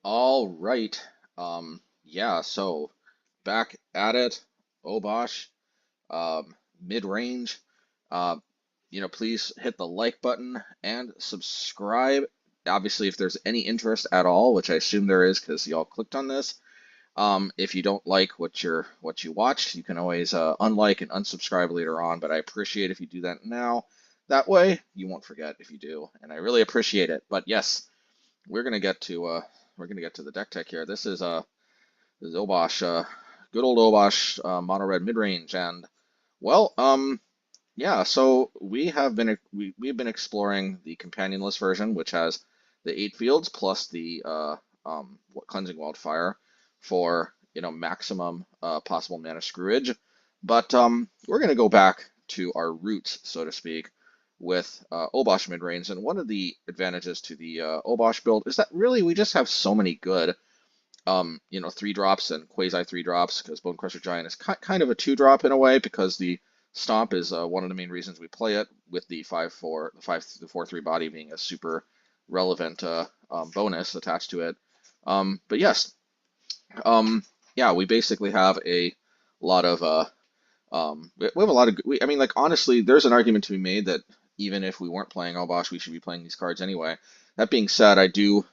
All right. Yeah, so back at it, Obosh, mid-range. Uh, please hit the like button and subscribe. Obviously, if there's any interest at all, which I assume there is because y'all clicked on this. If you don't like what you watched, you can always unlike and unsubscribe later on, but I appreciate if you do that now. That way, you won't forget if you do, and I really appreciate it. But yes, we're gonna get to uh we're gonna get to the deck tech here. This is Obosh, good old Obosh, mono red mid range, and well, yeah. So we've been exploring the companionless version, which has the 8 fields plus the cleansing wildfire for maximum possible mana screwage. But we're gonna go back to our roots, so to speak, with Obosh mid range. And one of the advantages to the Obosh build is that really we just have so many good 3 drops and quasi 3 drops because Bonecrusher Giant is kind of a 2 drop in a way because the Stomp is one of the main reasons we play it, with the 5/4, the 4/3 body being a super relevant bonus attached to it. But yes, yeah, we basically have a lot of we have a lot of I mean, like, honestly, there's an argument to be made that even if we weren't playing Obosh, we should be playing these cards anyway. That being said, I do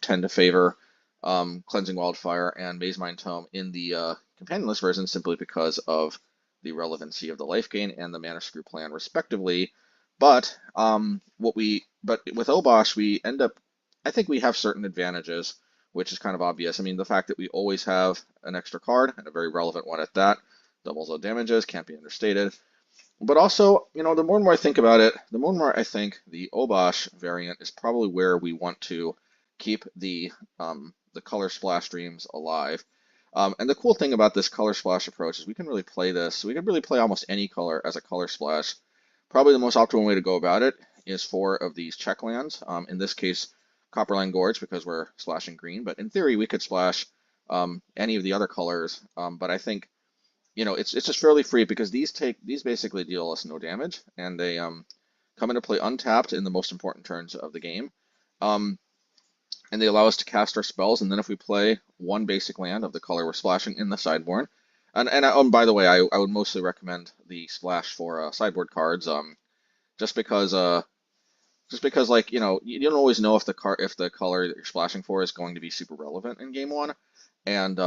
tend to favor Cleansing Wildfire and Maze Mind Tome in the companionless version simply because of the relevancy of the life gain and the mana screw plan, respectively. But but with Obosh, we end up, I think we have certain advantages, which is kind of obvious. I mean, the fact that we always have an extra card, and a very relevant one at that, doubles low damages, can't be understated. But also, the more and more I think about it, the more and more I think the Obosh variant is probably where we want to keep the color splash dreams alive. And the cool thing about this color splash approach is we can really play this. We can really play almost any color as a color splash. Probably the most optimal way to go about it is 4 of these check lands. In this case, Copperline Gorge, because we're splashing green. But in theory, we could splash any of the other colors. But I think it's just fairly free because these basically deal us no damage, and they come into play untapped in the most important turns of the game. Um, and they allow us to cast our spells, and then if we play one basic land of the color we're splashing in the sideboard, and by the way, I would mostly recommend the splash for sideboard cards, just because like you don't always know if the color that you're splashing for is going to be super relevant in game one, and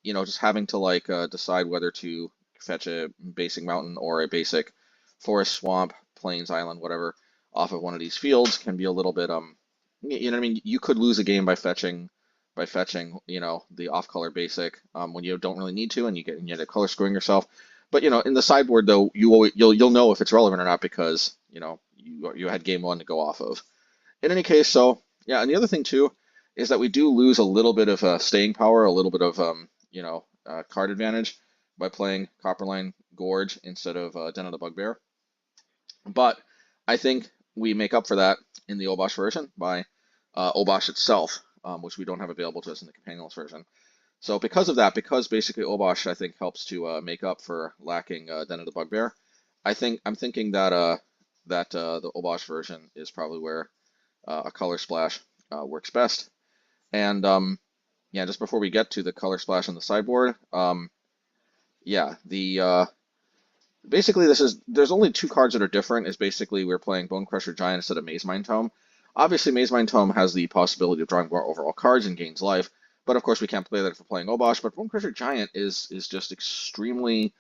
just having to like decide whether to fetch a basic mountain or a basic forest, swamp, plains, island, whatever, off of one of these fields can be a little bit you know what I mean? You could lose a game by fetching the off-color basic when you don't really need to, and you end up color screwing yourself. But in the sideboard though, you'll know if it's relevant or not because you had game one to go off of. In any case, so yeah, and the other thing too is that we do lose a little bit of staying power, a little bit of card advantage by playing Copperline Gorge instead of Den of the Bugbear. But I think we make up for that in the Obosh version by Obosh itself, which we don't have available to us in the companionless version. So because of that, because basically Obosh, I think, helps to make up for lacking Den of the Bugbear, I'm thinking that the Obosh version is probably where a color splash works best. And yeah, just before we get to the color splash on the sideboard, yeah, basically there's only 2 cards that are different. Is basically we're playing Bonecrusher Giant instead of Maze Mind Tome. Obviously, Maze Mind Tome has the possibility of drawing more overall cards and gains life, but of course we can't play that if we're playing Obosh. But Bonecrusher Giant is just extremely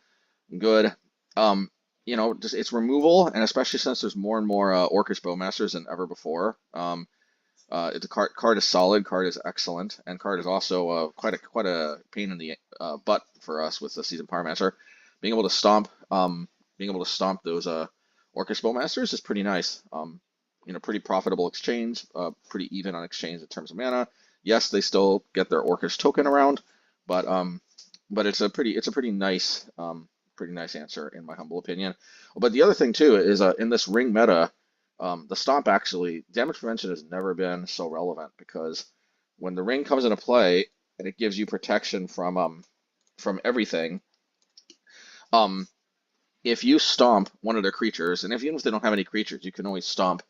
good. Just its removal, and especially since there's more and more Orcish Bowmasters than ever before. The card is solid, card is excellent, and card is also quite a pain in the butt for us with the Seasoned Pyromancer. Being able to stomp, those Orcish Bowmasters is pretty nice. Pretty profitable exchange, pretty even on exchange in terms of mana. Yes, they still get their Orcish token around, but it's a pretty nice answer in my humble opinion. But the other thing too is in this ring meta, the stomp actually damage prevention has never been so relevant because when the ring comes into play and it gives you protection from everything, if you stomp one of their creatures, and even if they don't have any creatures, you can always stomp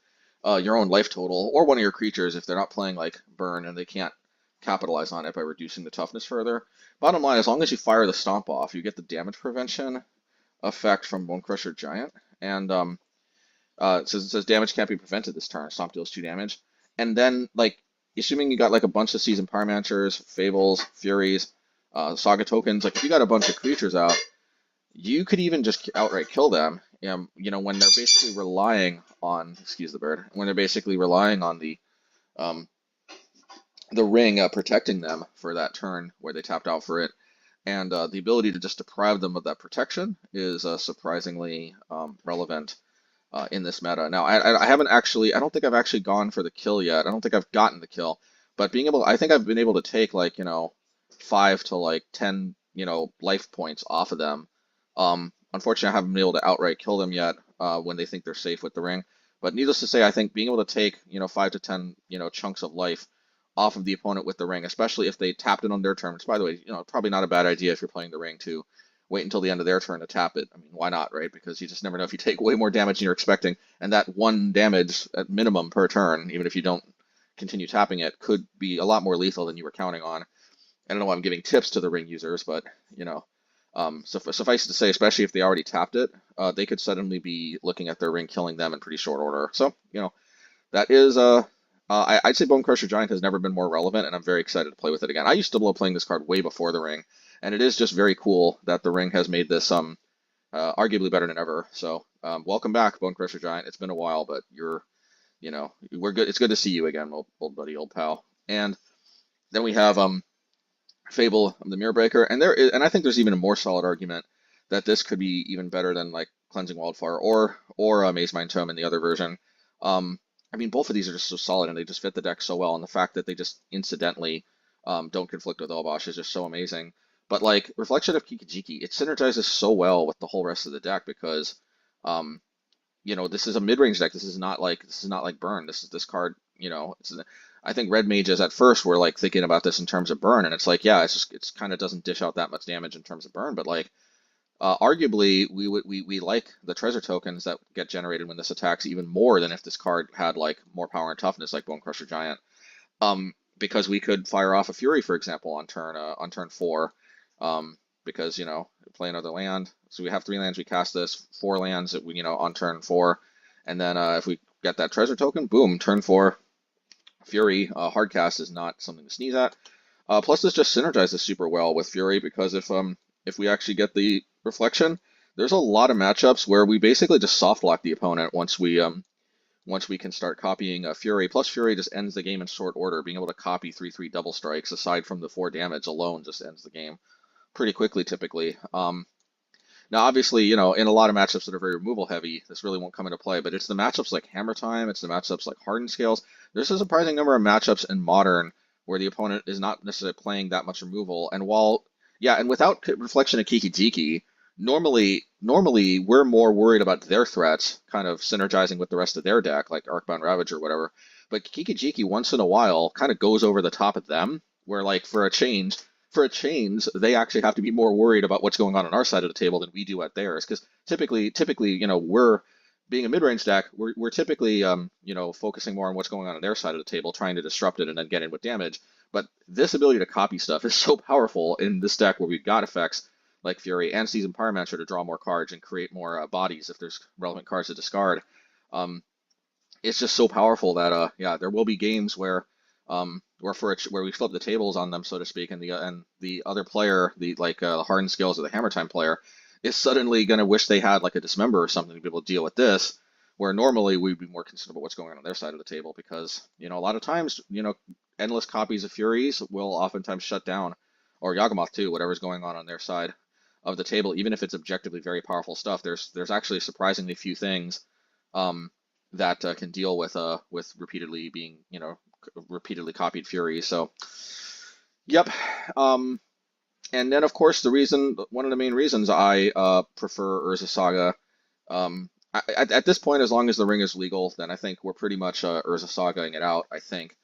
your own life total or one of your creatures if they're not playing like burn and they can't capitalize on it by reducing the toughness further. Bottom line, as long as you fire the Stomp off, you get the damage prevention effect from Bonecrusher Giant, and it says damage can't be prevented this turn. Stomp deals 2 damage, and then like assuming you got like a bunch of Seasoned Pyromancers, Fables, Furies, Saga tokens, like if you got a bunch of creatures out, you could even just outright kill them. When they're basically relying on, excuse the bird, when they're basically relying on um, the ring protecting them for that turn where they tapped out for it. And the ability to just deprive them of that protection is surprisingly relevant in this meta. Now, I haven't actually, I don't think I've actually gone for the kill yet. I don't think I've gotten the kill, but I think I've been able to take like, 5 to like 10, life points off of them. Unfortunately, I haven't been able to outright kill them yet when they think they're safe with the ring. But needless to say, I think being able to take, 5 to 10, chunks of life off of the opponent with the ring, especially if they tapped it on their turn, which by the way, probably not a bad idea if you're playing the ring to wait until the end of their turn to tap it. I mean, why not, right? Because you just never know if you take way more damage than you're expecting, and that 1 damage at minimum per turn, even if you don't continue tapping it, could be a lot more lethal than you were counting on. I don't know why I'm giving tips to the ring users, but, suffice to say, especially if they already tapped it, they could suddenly be looking at their ring killing them in pretty short order. So, that is I'd say Bonecrusher Giant has never been more relevant, and I'm very excited to play with it again. I used to love playing this card way before the ring, and it is just very cool that the ring has made this arguably better than ever. So welcome back, Bonecrusher Giant. It's been a while, but we're good. It's good to see you again, old buddy, old pal. And then we have Fable, the Mirror Breaker, and I think there's even a more solid argument that this could be even better than like Cleansing Wildfire or Maze Mind Tome in the other version. I mean, both of these are just so solid, and they just fit the deck so well, and the fact that they just incidentally don't conflict with Obosh is just so amazing. But like Reflection of Kikijiki, it synergizes so well with the whole rest of the deck because, this is a mid-range deck. This is not like Burn. This card, I think red mages at first were like thinking about this in terms of burn, and it's like, yeah, it's kind of doesn't dish out that much damage in terms of burn, but like arguably we like the treasure tokens that get generated when this attacks even more than if this card had like more power and toughness like Bonecrusher Giant. Because we could fire off a Fury, for example, on turn 4, because play another land. So we have 3 lands, we cast this, 4 lands that we on turn 4, and then if we get that treasure token, boom, turn 4. Fury, hardcast is not something to sneeze at. Plus, this just synergizes super well with Fury because if we actually get the reflection, there's a lot of matchups where we basically just soft lock the opponent once we can start copying Fury. Plus, Fury just ends the game in short order. Being able to copy 3/3 double strikes, aside from the 4 damage alone, just ends the game pretty quickly, typically. Now, obviously, in a lot of matchups that are very removal heavy, this really won't come into play, but it's the matchups like Hammer Time, it's the matchups like Hardened Scales. There's a surprising number of matchups in Modern where the opponent is not necessarily playing that much removal, and and without Reflection of Kikijiki, normally we're more worried about their threats, kind of synergizing with the rest of their deck, like Arcbound Ravage or whatever, but Kikijiki, once in a while, kind of goes over the top of them, where, like, for a change, they actually have to be more worried about what's going on our side of the table than we do at theirs. Because typically, we're being a mid-range deck, we're typically, focusing more on what's going on their side of the table, trying to disrupt it and then get in with damage. But this ability to copy stuff is so powerful in this deck where we've got effects like Fury and Seasoned Pyromancer to draw more cards and create more bodies if there's relevant cards to discard. It's just so powerful that there will be games where where we flip the tables on them, so to speak, and the other player, the Hardened Scales or the Hammer Time player, is suddenly going to wish they had like a Dismember or something to be able to deal with this, where normally we'd be more concerned about what's going on their side of the table because, a lot of times, endless copies of Furies will oftentimes shut down, or Yawgmoth too, whatever's going on their side of the table, even if it's objectively very powerful stuff. There's actually surprisingly few things that can deal with repeatedly being, repeatedly copied Fury. So, yep. And then, of course, one of the main reasons I prefer Urza Saga, at this point, as long as the ring is legal, then I think we're pretty much Urza Sagaing it out. I think,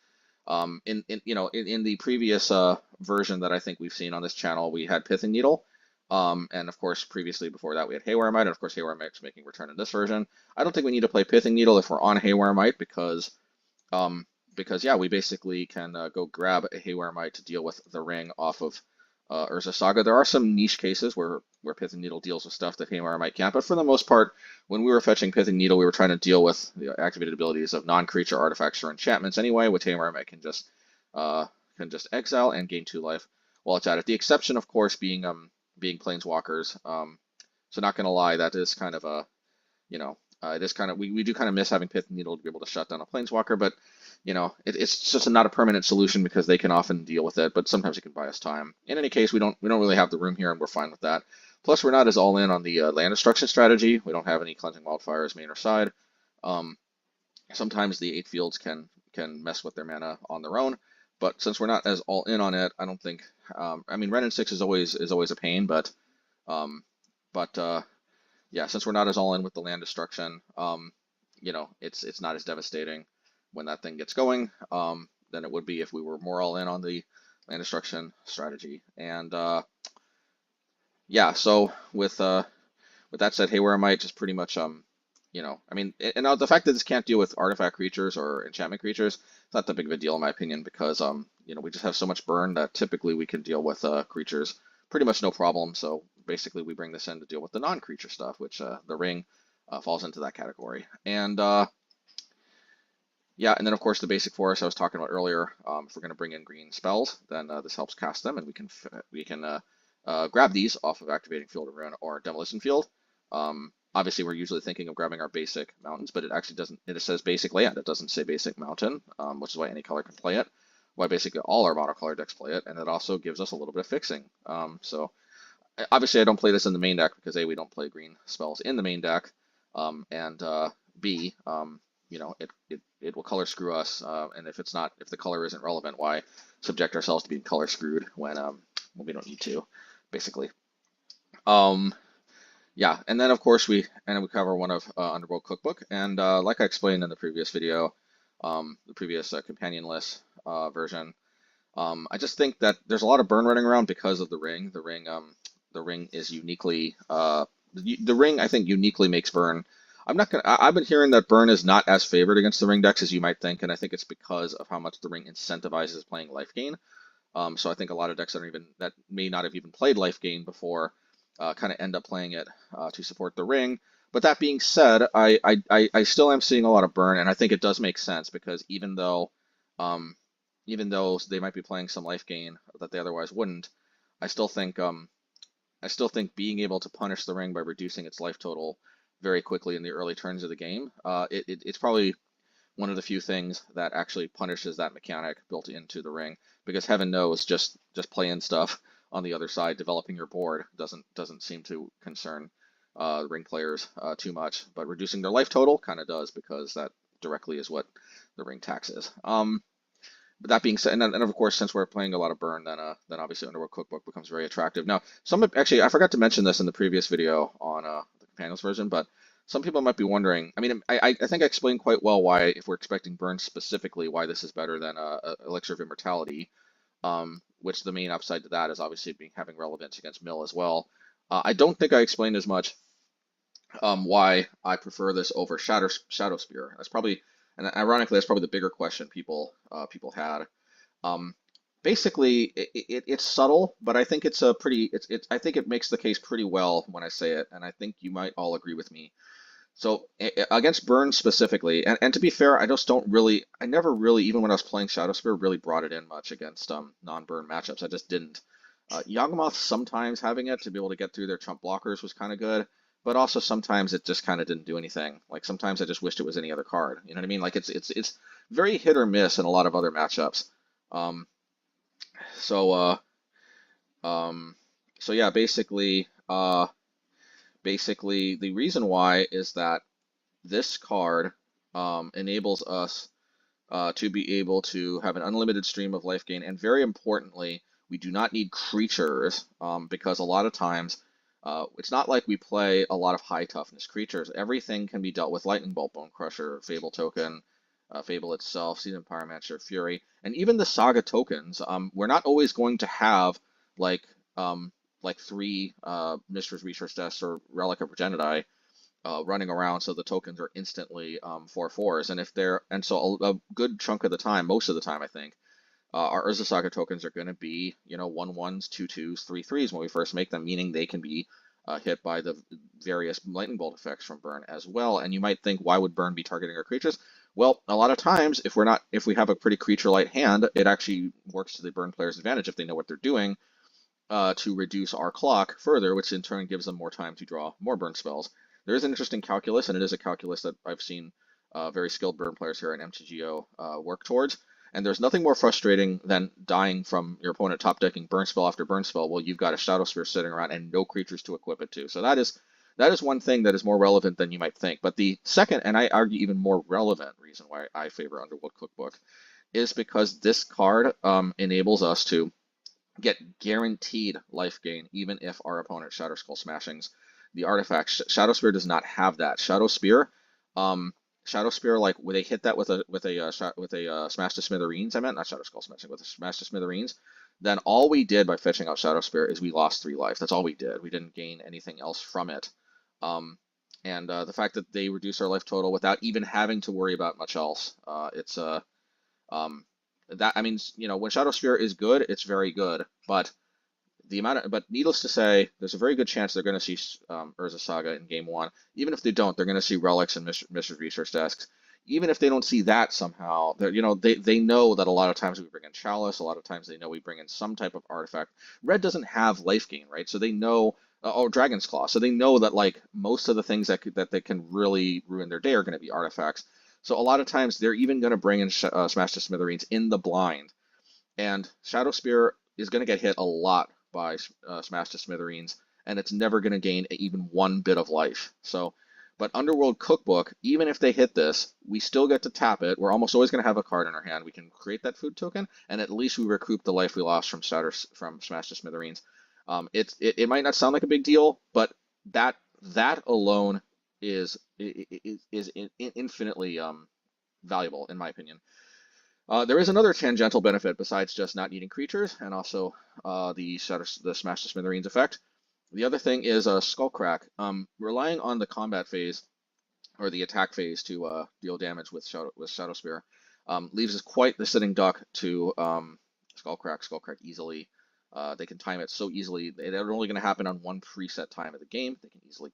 in the previous version that I think we've seen on this channel, we had Pithing Needle, and of course, previously before that, we had Haywire Mite, and of course, Haywire Mite's making a return in this version. I don't think we need to play Pithing Needle if we're on Haywire Mite because because yeah, we basically can go grab a Haywire Mite to deal with the ring off of Urza Saga. There are some niche cases where Pithing Needle deals with stuff that Haywire Mite can't, but for the most part, when we were fetching Pithing Needle, we were trying to deal with the activated abilities of non-creature artifacts or enchantments anyway, which Haywire Mite uh, can just exile and gain 2 life while it's at it. The exception, of course, being planeswalkers. So not gonna lie, that is kind of a, you know, it is kind of, we do kind of miss having Pith Needle to be able to shut down a planeswalker, but you know, it's just not a permanent solution because they can often deal with it, but sometimes it can buy us time. In any case, we don't really have the room here, and we're fine with that. Plus, we're not as all in on the land destruction strategy. We don't have any Cleansing Wildfires main or side. Um, Sometimes the 8 fields can mess with their mana on their own, but since we're not as all in on it, I don't think. I mean, Ren and 6 is always a pain, um, but yeah, since we're not as all in with the land destruction, you know, it's not as devastating when that thing gets going than it would be if we were more all in on the land destruction strategy. And yeah, so with that said, Haywire Mite just pretty much you know, I mean, and now the fact that this can't deal with artifact creatures or enchantment creatures, it's not that big of a deal in my opinion because you know, we just have so much burn that typically we can deal with creatures pretty much no problem. So basically, we bring this in to deal with the non-creature stuff, which the ring falls into that category. And yeah, and then of course the basic forest I was talking about earlier. If we're going to bring in green spells, then this helps cast them, and we can grab these off of activating Field of Ruin or Demolition Field. Obviously, we're usually thinking of grabbing our basic mountains, but it actually doesn't. It says basic land. It doesn't say basic mountain, which is why any color can play it. Why basically all our monocolor decks play it, and it also gives us a little bit of fixing. So obviously, I don't play this in the main deck because A, we don't play green spells in the main deck, and B, you know, it will color screw us, and if the color isn't relevant, why subject ourselves to being color screwed when we don't need to, basically. Yeah, and then of course we cover one of Underworld Cookbook, and like I explained in the previous video, the previous companionless version, I just think that there's a lot of burn running around because of the ring. The ring is uniquely the ring I think uniquely makes burn. I've been hearing that burn is not as favored against the ring decks as you might think, and I think it's because of how much the ring incentivizes playing life gain. So I think a lot of decks that may not have even played life gain before kind of end up playing it to support the ring. But that being said, I still am seeing a lot of burn, and I think it does make sense because even though they might be playing some life gain that they otherwise wouldn't, I still think being able to punish the ring by reducing its life total very quickly in the early turns of the game, it's probably one of the few things that actually punishes that mechanic built into the ring. Because heaven knows, just playing stuff on the other side, developing your board doesn't seem to concern ring players too much. But reducing their life total kind of does, because that directly is what the ring tax is. But that being said, and of course, since we're playing a lot of burn, then obviously Underworld Cookbook becomes very attractive. Now, actually, I forgot to mention this in the previous video on the Companions version, but some people might be wondering. I mean, I think I explained quite well why, if we're expecting burn specifically, why this is better than Elixir of Immortality, which the main upside to that is obviously having relevance against Mill as well. I don't think I explained as much why I prefer this over Shadow Spear. That's probably, and ironically, that's probably the bigger question people had. Basically, it's subtle, but I think it's a pretty. I think it makes the case pretty well when I say it, and I think you might all agree with me. So against burn specifically, and to be fair, I never really, even when I was playing Shadow Spear, really brought it in much against non-burn matchups. I just didn't. Yawgmoth sometimes having it to be able to get through their chump blockers was kind of good, but also sometimes it just kind of didn't do anything. Like sometimes I just wished it was any other card. You know what I mean? Like it's very hit or miss in a lot of other matchups. Um, so so yeah, basically the reason why is that this card enables us to be able to have an unlimited stream of life gain, and very importantly, we do not need creatures because a lot of times it's not like we play a lot of high toughness creatures. Everything can be dealt with Lightning Bolt, Bonecrusher, Fable token, Fable itself, Seasoned Pyromancer, Fury, and even the Saga tokens. We're not always going to have like 3 Mishra's Research Deaths or Relic of Progenitus running around, so the tokens are instantly 4/4s. And so a good chunk of the time, most of the time, I think, our Urza Saga tokens are going to be, 1/1s, 2/2s, 3/3s when we first make them, meaning they can be hit by the various lightning bolt effects from burn as well. And you might think, why would burn be targeting our creatures? Well, a lot of times, if we have a pretty creature light hand, it actually works to the burn player's advantage if they know what they're doing, to reduce our clock further, which in turn gives them more time to draw more burn spells. There is an interesting calculus, and it is a calculus that I've seen very skilled burn players here at MTGO work towards. And there's nothing more frustrating than dying from your opponent top decking burn spell after burn spell while you've got a Shadow Spear sitting around and no creatures to equip it to. So that is one thing that is more relevant than you might think. But the second, and I argue even more relevant reason why I favor Underworld Cookbook is because this card enables us to get guaranteed life gain even if our opponent Shadow Skull smashings the artifact. Shadow Spear does not have that. Shadow Spear, like when they hit that with a smash to smithereens, I meant not Shadow Skull smashing, with a smash to smithereens, then all we did by fetching out Shadow Spear is we lost 3 life. That's all we did. We didn't gain anything else from it. And the fact that they reduce our life total without even having to worry about much else, that, I mean, when Shadow Spear is good, it's very good, but needless to say, there's a very good chance they're going to see Urza Saga in game 1. Even if they don't, they're going to see relics and Mishra's research desks. Even if they don't see that somehow, they know that a lot of times we bring in Chalice, a lot of times they know we bring in some type of artifact. Red doesn't have life gain, right? So they know, or Dragon's Claw, so they know that like most of the things that they can really ruin their day are going to be artifacts. So a lot of times they're even going to bring in Smash to Smithereens in the blind. And Shadow Spear is going to get hit a lot by Smash to Smithereens, and it's never going to gain even 1 bit of life. So, but Underworld Cookbook, even if they hit this, we still get to tap it. We're almost always going to have a card in our hand. We can create that food token, and at least we recoup the life we lost from Smash to Smithereens. It might not sound like a big deal, but that alone is infinitely valuable in my opinion. There is another tangential benefit besides just not needing creatures, and also the Smash to Smithereens effect. The other thing is Skullcrack. Relying on the combat phase or the attack phase to deal damage with Shadow Spear leaves us quite the sitting duck to Skullcrack easily. They can time it so easily. They're only going to happen on one preset time of the game. They can easily,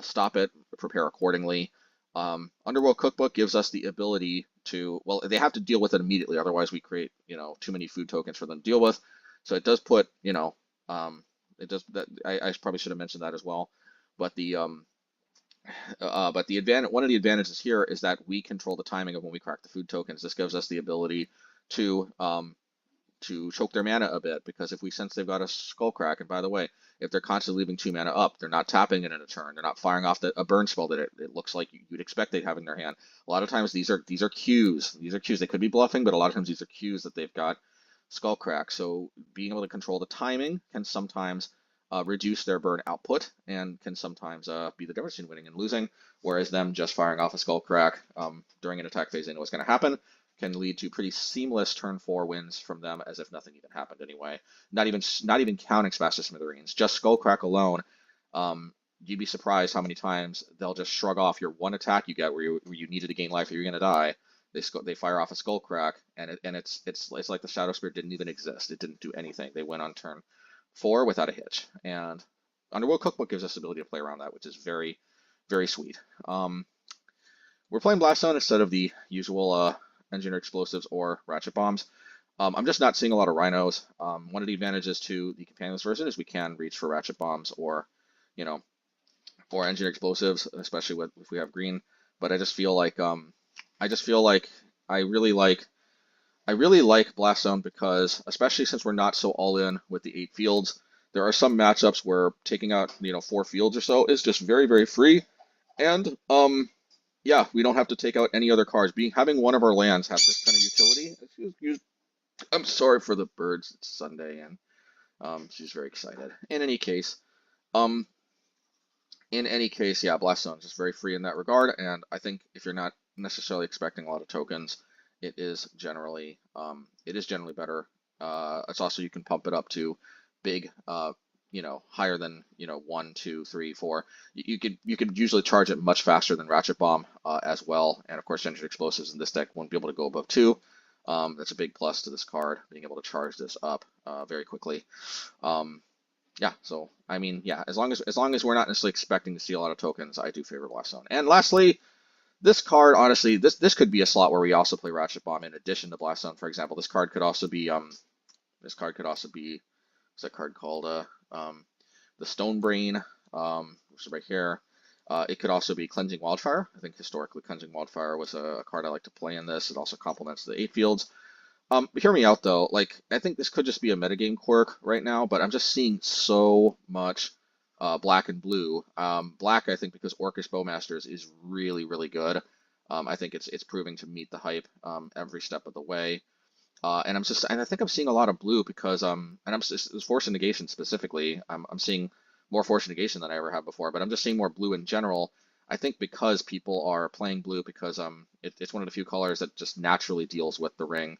stop it, prepare accordingly. Underworld Cookbook gives us the ability to, well, they have to deal with it immediately, otherwise we create, too many food tokens for them to deal with. So it does put, it does that. I probably should have mentioned that as well. But one of the advantages here is that we control the timing of when we crack the food tokens. This gives us the ability to choke their mana a bit, because if we sense they've got a Skullcrack, and by the way, if they're constantly leaving 2 mana up, they're not tapping it in a turn, they're not firing off a burn spell that it looks like you'd expect they'd have in their hand. A lot of times these are cues. These are cues. They could be bluffing, but a lot of times these are cues that they've got Skullcrack. So being able to control the timing can sometimes reduce their burn output, and can sometimes be the difference between winning and losing. Whereas them just firing off a Skullcrack during an attack phase, they know what's going to happen, can lead to pretty seamless turn 4 wins from them, as if nothing even happened anyway. Not even counting Smash to Smithereens, just Skullcrack alone. You'd be surprised how many times they'll just shrug off your one attack you get where you needed to gain life or you're going to die. They fire off a Skullcrack, and it's like the Shadow Spear didn't even exist. It didn't do anything. They went on turn 4 without a hitch. And Underworld Cookbook gives us the ability to play around that, which is very, very sweet. We're playing Blast Zone instead of the usual Engineered Explosives or Ratchet Bombs. I'm just not seeing a lot of Rhinos. One of the advantages to the Companionless version is we can reach for Ratchet Bombs or, or Engineered Explosives, especially if we have green. But I just feel like I really like Blast Zone, because especially since we're not so all in with the 8 fields, there are some matchups where taking out 4 fields or so is just very, very free, and yeah, we don't have to take out any other cards. Having one of our lands have this kind of utility. I'm sorry for the birds. It's Sunday, and she's very excited. In any case, yeah, Blast Zone is just very free in that regard. And I think if you're not necessarily expecting a lot of tokens, it is generally better. It's also, you can pump it up to big you know, higher than, you know, 1, 2, 3, 4. You could usually charge it much faster than Ratchet Bomb as well. And of course, Engineered Explosives in this deck won't be able to go above 2. That's a big plus to this card, being able to charge this up very quickly. Yeah, so I mean, yeah, as long as we're not necessarily expecting to see a lot of tokens, I do favor Blast Zone. And lastly, this card, honestly, this could be a slot where we also play Ratchet Bomb in addition to Blast Zone. For example, this card could also be what's that card called? The Stone Brain, which is right here. It could also be Cleansing Wildfire. I think historically Cleansing Wildfire was a card I like to play in this. It also complements the 8 fields. Hear me out though. Like, I think this could just be a metagame quirk right now, but I'm just seeing so much black and blue. Black, I think, because Orcish Bowmasters is really, really good. I think it's proving to meet the hype every step of the way. And I think I'm seeing a lot of blue because and I'm just Force of Negation specifically. I'm seeing more Force of Negation than I ever have before, but I'm just seeing more blue in general. I think because people are playing blue because it's one of the few colors that just naturally deals with the ring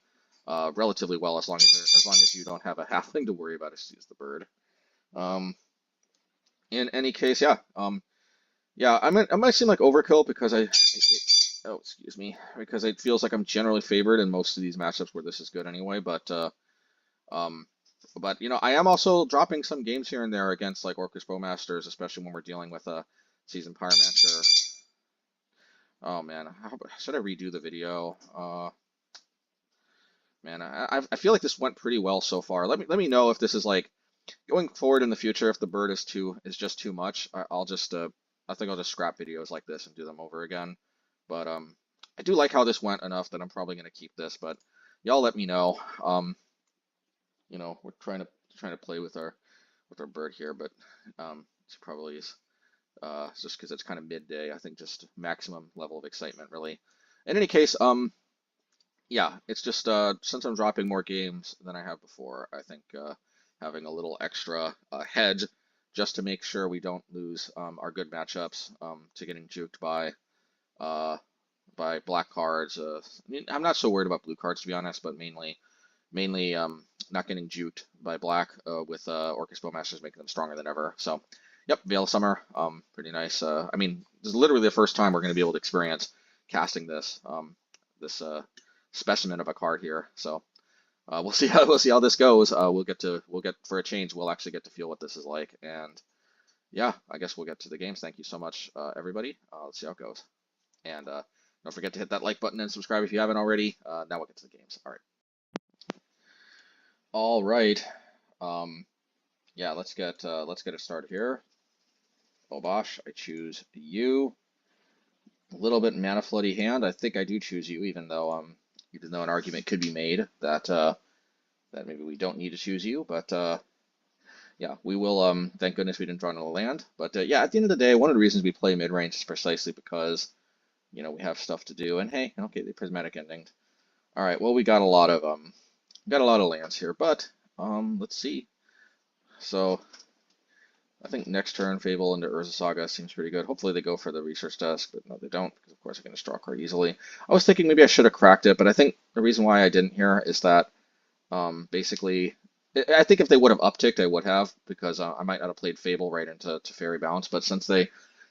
relatively well as long as you don't have a halfling to worry about. Excuse the bird. In any case, yeah. Yeah, I might seem like overkill because oh, excuse me, because it feels like I'm generally favored in most of these matchups where this is good anyway. But you know, I am also dropping some games here and there against like Orcish Bowmasters, especially when we're dealing with a Seasoned Pyromancer. Oh man, should I redo the video? Man, I feel like this went pretty well so far. Let me know if this is like going forward in the future. If the bird is just too much, I'll just I think I'll just scrap videos like this and do them over again. But I do like how this went enough that I'm probably gonna keep this. But y'all let me know. You know, we're trying to play with our bird here, but it's probably is just because it's kind of midday. I think just maximum level of excitement really. In any case, yeah, it's just since I'm dropping more games than I have before, I think having a little extra hedge just to make sure we don't lose our good matchups to getting juked by black cards. I mean, I'm not so worried about blue cards to be honest, but mainly not getting juked by black with Orcish Bowmasters making them stronger than ever. So, yep, Veil of Summer, pretty nice. I mean, this is literally the first time we're going to be able to experience casting this specimen of a card here. So we'll see how this goes. We'll get for a change. We'll actually get to feel what this is like. And yeah, I guess we'll get to the games. Thank you so much, everybody. Let's see how it goes. And don't forget to hit that like button and subscribe if you haven't already. Now we'll get to the games. All right. All right. Yeah, let's get it started here. Obosh, I choose you. A little bit mana floody hand. I think I do choose you, even though an argument could be made that that maybe we don't need to choose you, but yeah, we will. Thank goodness we didn't draw another land. But yeah, at the end of the day, one of the reasons we play mid-range is precisely because you know we have stuff to do. And hey, okay, the prismatic ending. All right, well we got a lot of lands here, but let's see. So I think next turn Fable into Urza Saga seems pretty good. Hopefully they go for the research desk, but no, they don't, because of course I can just draw a card easily. I was thinking maybe I should have cracked it, but I think the reason why I didn't here is that basically, I think if they would have upticked, I would have, because I might not have played Fable right into Fairy Bounce, but since they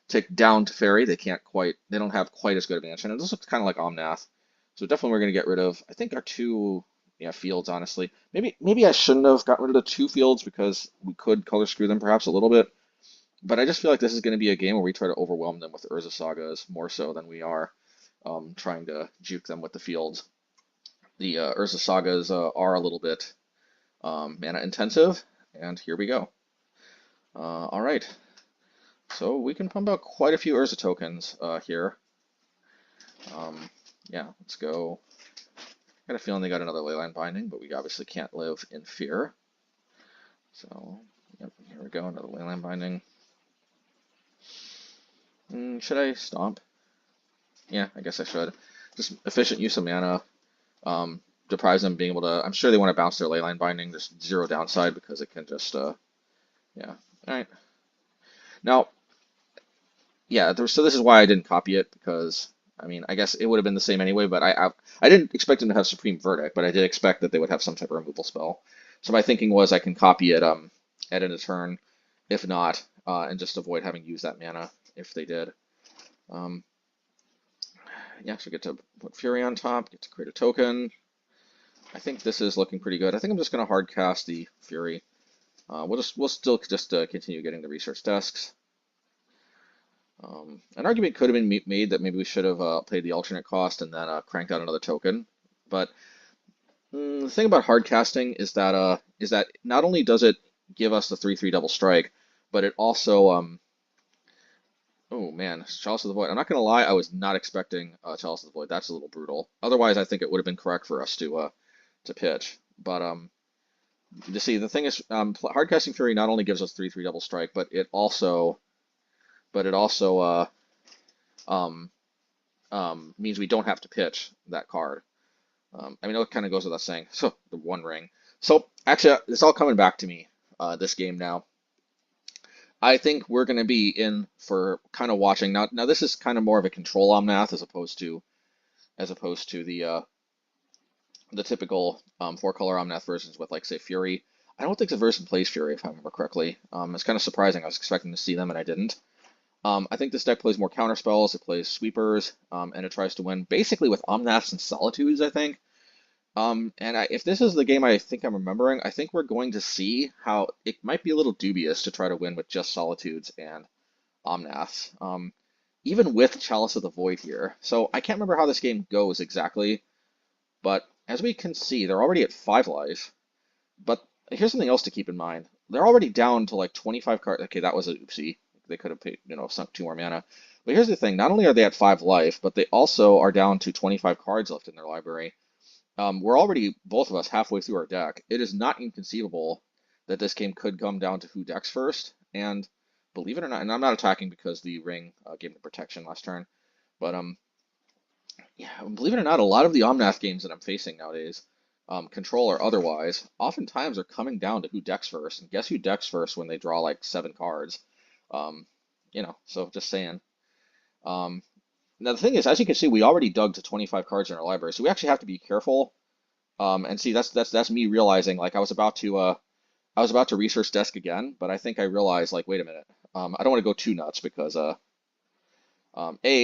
take down to Fairy, they don't have quite as good of an answer. And this looks kind of like Omnath, so definitely we're going to get rid of, I think, our two fields, honestly. Maybe I shouldn't have gotten rid of the 2 fields because we could color screw them perhaps a little bit. But I just feel like this is going to be a game where we try to overwhelm them with Urza Sagas more so than we are trying to juke them with the fields. The Urza Sagas are a little bit mana intensive, and here we go. All right, so we can pump out quite a few Urza tokens here. Yeah, let's go. I got a feeling they got another Leyline Binding, but we obviously can't live in fear. So, yep, here we go, another Leyline Binding. Should I stomp? Yeah, I guess I should. Just efficient use of mana. Deprives them being able to. I'm sure they want to bounce their Leyline Binding. There's 0 downside because it can just. Yeah. All right. Now, yeah. So this is why I didn't copy it, because I mean, I guess it would have been the same anyway. But I didn't expect them to have Supreme Verdict, but I did expect that they would have some type of removal spell. So my thinking was I can copy it at end of turn, if not, and just avoid having used that mana if they did. Um, yeah, so get to put Fury on top, get to create a token. I think this is looking pretty good. I think I'm just going to hard cast the Fury. We'll still just continue getting the research desks. An argument could have been made that maybe we should have played the alternate cost and then cranked out another token. But the thing about hard casting is that not only does it give us the 3/3 double strike, but it also oh man, Chalice of the Void. I'm not gonna lie, I was not expecting Chalice of the Void. That's a little brutal. Otherwise, I think it would have been correct for us to pitch. But you see, the thing is, hardcasting Fury not only gives us 3/3 double strike, but it also um, means we don't have to pitch that card. I mean, it kind of goes without saying. So the One Ring. So actually, it's all coming back to me this game now. I think we're going to be in for kind of watching now. Now this is kind of more of a control Omnath as opposed to the typical 4-color Omnath versions with, like, say, Fury. I don't think the version plays Fury, if I remember correctly. It's kind of surprising. I was expecting to see them, and I didn't. I think this deck plays more counter spells. It plays sweepers, and it tries to win basically with Omnaths and Solitudes, I think. If this is the game I think I'm remembering, I think we're going to see how it might be a little dubious to try to win with just Solitudes and Omnaths, even with Chalice of the Void here. So I can't remember how this game goes exactly, but as we can see, they're already at 5 life. But here's something else to keep in mind. They're already down to like 25 cards. Okay, that was a oopsie. They could have paid, sunk 2 more mana. But here's the thing. Not only are they at 5 life, but they also are down to 25 cards left in their library. We're already, both of us, halfway through our deck. It is not inconceivable that this game could come down to who decks first. And believe it or not, and I'm not attacking because the ring gave me protection last turn, but yeah, believe it or not, a lot of the Omnath games that I'm facing nowadays, control or otherwise, oftentimes are coming down to who decks first. And guess who decks first when they draw like 7 cards? So just saying. Now the thing is, as you can see, we already dug to 25 cards in our library, so we actually have to be careful. And see, that's me realizing, like, I was about to research desk again, but I think I realized, like, wait a minute, I don't want to go too nuts because A,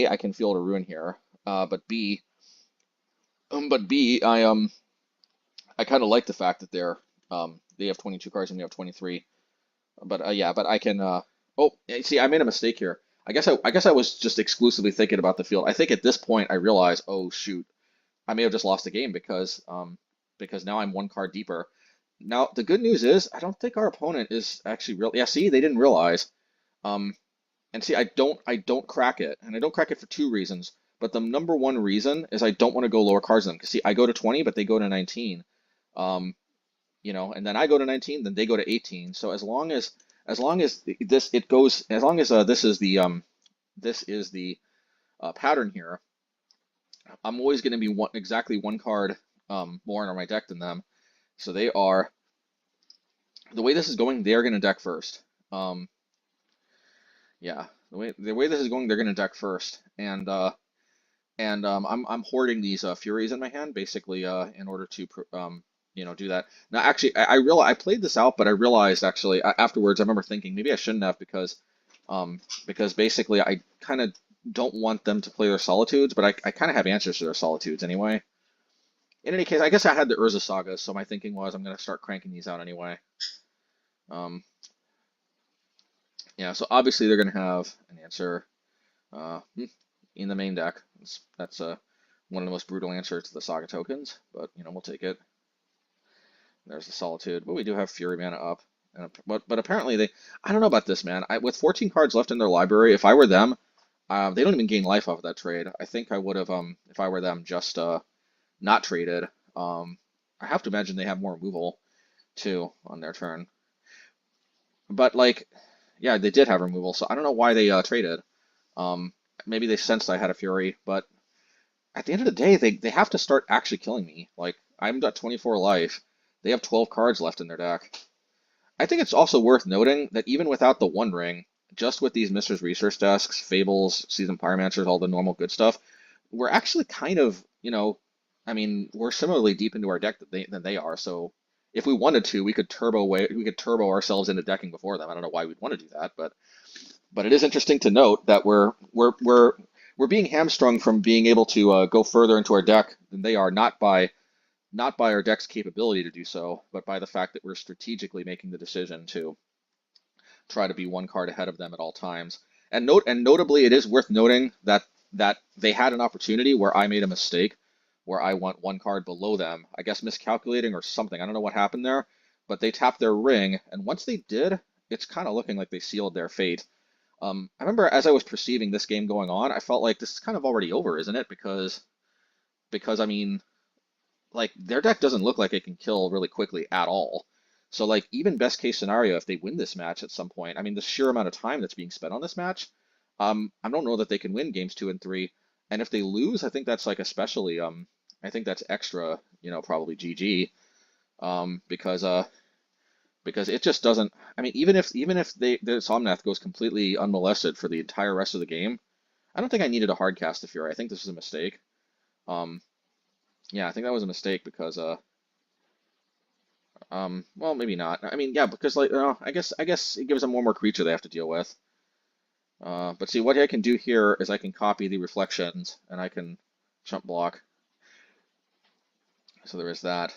I can field a ruin here, but B, I kind of like the fact that they have 22 cards and we have 23. But yeah, but I can. Oh, see, I made a mistake here. I guess I was just exclusively thinking about the field. I think at this point I realized, oh shoot, I may have just lost the game because now I'm 1 card deeper. Now the good news is I don't think our opponent is actually real. Yeah, see, they didn't realize. And see, I don't crack it, and I don't crack it for 2 reasons. But the number 1 reason is I don't want to go lower cards than them. Because see, I go to 20, but they go to 19. And then I go to 19, then they go to 18. So as long as this it goes, as long as this is the pattern here, I'm always going to be exactly 1 card more in my deck than them. So the way this is going, they are going to deck first. Yeah, the way this is going, they're going to deck first, and I'm hoarding these Furies in my hand basically in order to do that. Now actually, I played this out, but I realized actually afterwards I remember thinking maybe I shouldn't have because basically I kind of don't want them to play their Solitudes, but I kind of have answers to their Solitudes anyway. In any case, I guess I had the Urza Sagas, so my thinking was I'm going to start cranking these out anyway. Yeah, so obviously they're going to have an answer in the main deck. That's one of the most brutal answers to the Saga tokens, but we'll take it. There's the Solitude, but we do have Fury mana up. But apparently I don't know about this, man. With 14 cards left in their library, if I were them, they don't even gain life off of that trade. I think I would have, if I were them, just not traded. I have to imagine they have more removal too on their turn. But like, yeah, they did have removal, so I don't know why they traded. Maybe they sensed I had a Fury, but at the end of the day, they have to start actually killing me. Like, I'm at 24 life. They have 12 cards left in their deck. I think it's also worth noting that even without the One Ring, just with these Mr.'s Research Desks, Fables, Seasoned Pyromancers, all the normal good stuff, we're actually kind of, I mean, we're similarly deep into our deck than they are, so if we wanted to, we could turbo ourselves into decking before them. I don't know why we'd want to do that, but it is interesting to note that we're being hamstrung from being able to go further into our deck than they are, not by our deck's capability to do so, but by the fact that we're strategically making the decision to try to be one card ahead of them at all times. And notably, it is worth noting that they had an opportunity where I made a mistake, where I went one card below them. I guess miscalculating or something. I don't know what happened there, but they tapped their ring, and once they did, it's kind of looking like they sealed their fate. I remember as I was perceiving this game going on, I felt like this is kind of already over, isn't it? Because I mean, like their deck doesn't look like it can kill really quickly at all. So like even best case scenario, if they win this match at some point, I mean the sheer amount of time that's being spent on this match, I don't know that they can win games 2 and 3. And if they lose, I think that's like especially I think that's extra, probably GG. Because it just doesn't. I mean, even if this Omnath goes completely unmolested for the entire rest of the game, I don't think I needed a hard cast to Fury. I think this was a mistake. Um, yeah, I think that was a mistake because well, maybe not. I mean, yeah, because like, I guess it gives them one more creature they have to deal with. But see, what I can do here is I can copy the reflections and I can chump block. So there is that.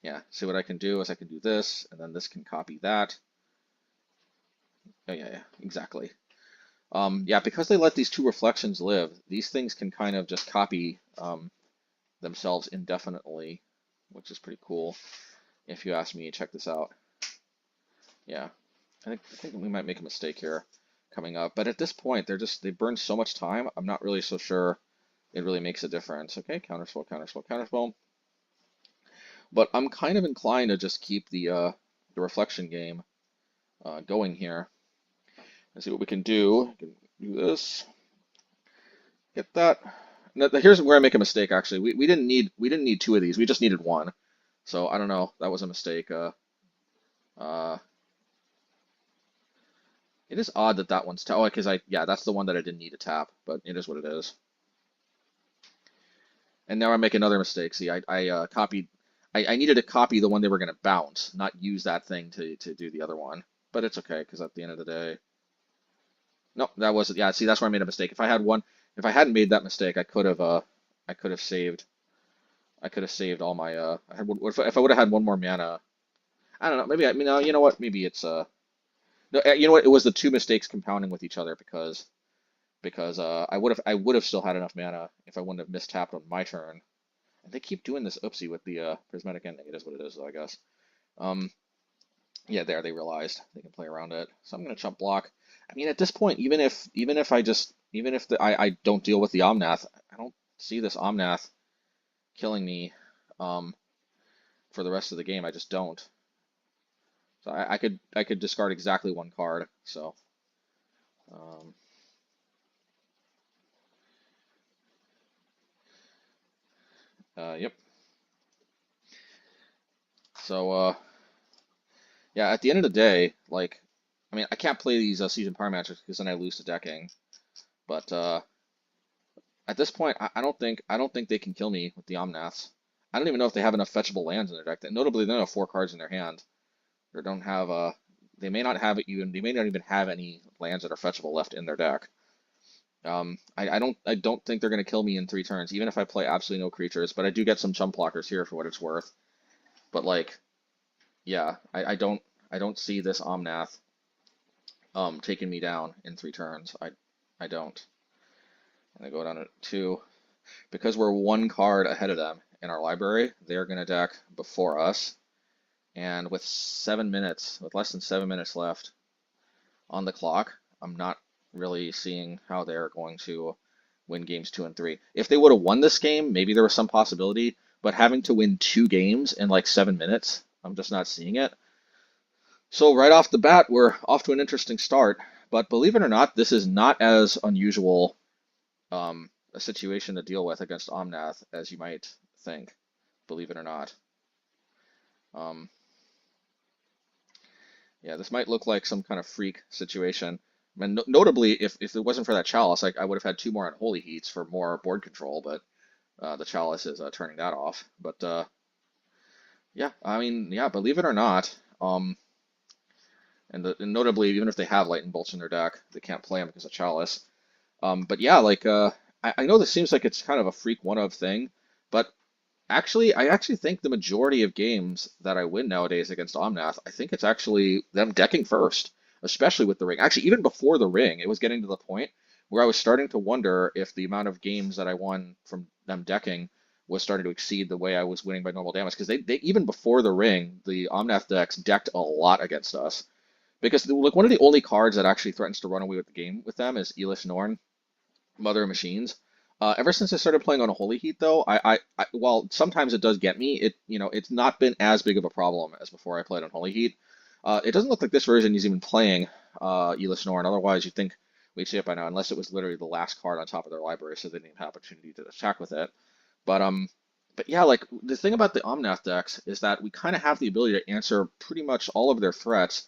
Yeah, see what I can do is I can do this, and then this can copy that. Oh yeah, exactly. Yeah, because they let these two reflections live, these things can kind of just copy themselves indefinitely, which is pretty cool. If you ask me, check this out. Yeah, I think we might make a mistake here coming up, but at this point they burn so much time. I'm not really so sure it really makes a difference. Okay, counterspell, counterspell, counterspell. But I'm kind of inclined to just keep the reflection game going here. Let's see what we can do. We can do this. Get that. Now, here's where I make a mistake. Actually, we didn't need two of these. We just needed one. So I don't know. That was a mistake. Uh, it is odd that that one's oh, because yeah, that's the one that I didn't need to tap. But it is what it is. And now I make another mistake. See, I copied. I needed to copy the one they were going to bounce, not use that thing to do the other one. But it's okay because at the end of the day. No, that wasn't. Yeah, see, that's where I made a mistake. If I hadn't made that mistake, I could have saved, all my, if I would have had one more mana. I don't know. Maybe I mean, you know what? Maybe it's no, you know what? It was the two mistakes compounding with each other because I would have still had enough mana if I wouldn't have mistapped on my turn. And they keep doing this oopsie with the prismatic ending. It is what it is, though, I guess. Um, yeah, there they realized they can play around it. So I'm gonna chump block. I mean, at this point, even if I don't deal with the Omnath, I don't see this Omnath killing me for the rest of the game. I just don't. So I could discard exactly one card. So um, yep. So yeah, at the end of the day, like I mean, I can't play these Seasoned Pyromancers because then I lose to decking. But at this point, I don't think they can kill me with the Omnaths. I don't even know if they have enough fetchable lands in their deck. Notably, they don't have 4 cards in their hand. Or don't have they may not have it even. They may not even have any lands that are fetchable left in their deck. I don't think they're gonna kill me in 3 turns, even if I play absolutely no creatures. But I do get some chump blockers here for what it's worth. But like, yeah, I don't see this Omnath taking me down in 3 turns. I don't. And I go down to 2. Because we're 1 card ahead of them in our library, they're going to deck before us. And with less than 7 minutes left on the clock, I'm not really seeing how they're going to win games 2 and 3. If they would have won this game, maybe there was some possibility, but having to win 2 games in like 7 minutes, I'm just not seeing it. So right off the bat, we're off to an interesting start. But believe it or not, this is not as unusual a situation to deal with against Omnath as you might think, believe it or not. Um, yeah, this might look like some kind of freak situation. I mean, notably, if it wasn't for that Chalice, I would have had 2 more Unholy Heats for more board control, but the Chalice is turning that off. But Yeah, I mean, yeah, believe it or not, and notably, even if they have lightning bolts in their deck, they can't play them because of Chalice. But yeah, like I know this seems like it's kind of a freak one of thing, but actually, I actually think the majority of games that I win nowadays against Omnath, I think it's actually them decking first, especially with the ring. Actually, even before the ring, it was getting to the point where I was starting to wonder if the amount of games that I won from them decking was starting to exceed the way I was winning by normal damage. Because they even before the ring, the Omnath decks decked a lot against us. Because like one of the only cards that actually threatens to run away with the game with them is Elish Norn, Mother of Machines. Ever since I started playing on Unholy Heat, though, while sometimes it does get me, it's not been as big of a problem as before I played on Holy Heat. It doesn't look like this version is even playing Elish Norn. Otherwise, you'd think we'd see it by now, unless it was literally the last card on top of their library, so they didn't have opportunity to attack with it. But um, but yeah, like the thing about the Omnath decks is that we kind of have the ability to answer pretty much all of their threats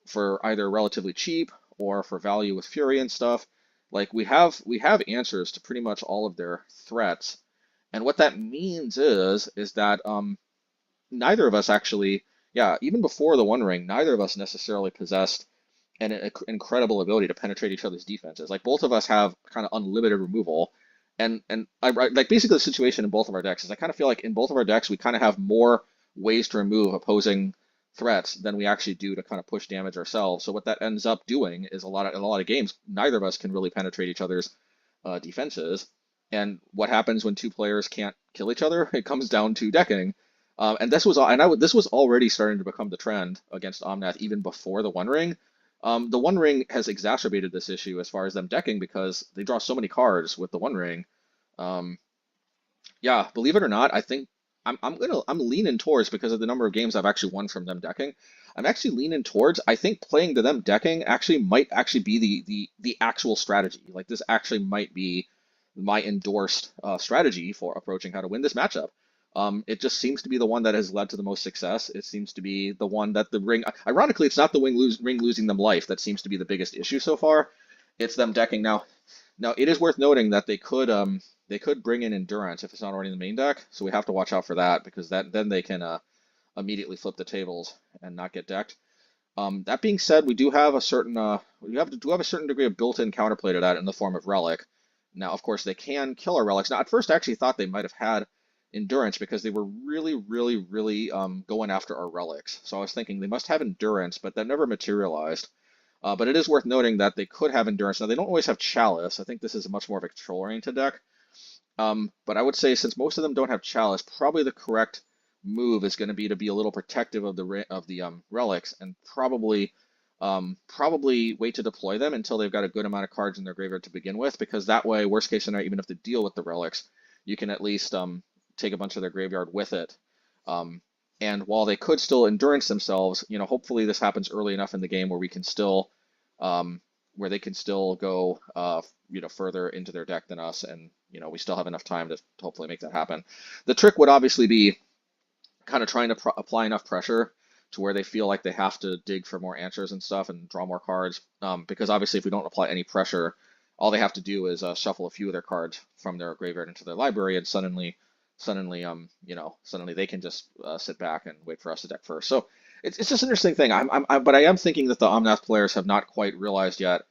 for either relatively cheap or for value with Fury and stuff. Like we have answers to pretty much all of their threats. And what that means is that neither of us actually, yeah, even before the One Ring, neither of us necessarily possessed an incredible ability to penetrate each other's defenses. Like both of us have kind of unlimited removal, and like basically the situation in both of our decks is I kind of feel like in both of our decks we kind of have more ways to remove opposing threats than we actually do to kind of push damage ourselves. So what that ends up doing is in a lot of games neither of us can really penetrate each other's defenses. And what happens when two players can't kill each other? It comes down to decking. And this was already starting to become the trend against Omnath even before the One Ring. The One Ring has exacerbated this issue as far as them decking because they draw so many cards with the One Ring. Um, yeah, believe it or not, I think I'm leaning towards because of the number of games I've actually won from them decking. I'm actually leaning towards I think playing to them decking actually might actually be the actual strategy. Like this actually might be my endorsed strategy for approaching how to win this matchup. It just seems to be the one that has led to the most success. It seems to be the one that the ring. Ironically, it's not the ring losing them life that seems to be the biggest issue so far. It's them decking now. Now it is worth noting that they could bring in endurance if it's not already in the main deck, so we have to watch out for that because that then they can immediately flip the tables and not get decked. That being said, we do have a certain do have a certain degree of built-in counterplay to that in the form of Relic. Now, of course, they can kill our relics. Now, at first, I actually thought they might have had endurance because they were really going after our relics. So I was thinking they must have endurance, but that never materialized. But it is worth noting that they could have endurance. Now, they don't always have chalice. I think this is much more of a control-oriented deck. But I would say since most of them don't have chalice, probably the correct move is going to be a little protective of the relics and probably wait to deploy them until they've got a good amount of cards in their graveyard to begin with, because that way, worst case scenario, even if they deal with the relics, you can at least take a bunch of their graveyard with it. Um, and while they could still endurance themselves, hopefully this happens early enough in the game where we can still where they can still go further into their deck than us, and we still have enough time to hopefully make that happen. The trick would obviously be kind of trying to apply enough pressure to where they feel like they have to dig for more answers and stuff and draw more cards. Because obviously, if we don't apply any pressure, all they have to do is shuffle a few of their cards from their graveyard into their library, and suddenly they can just sit back and wait for us to deck first. So it's just an interesting thing. But I am thinking that the Omnath players have not quite realized yet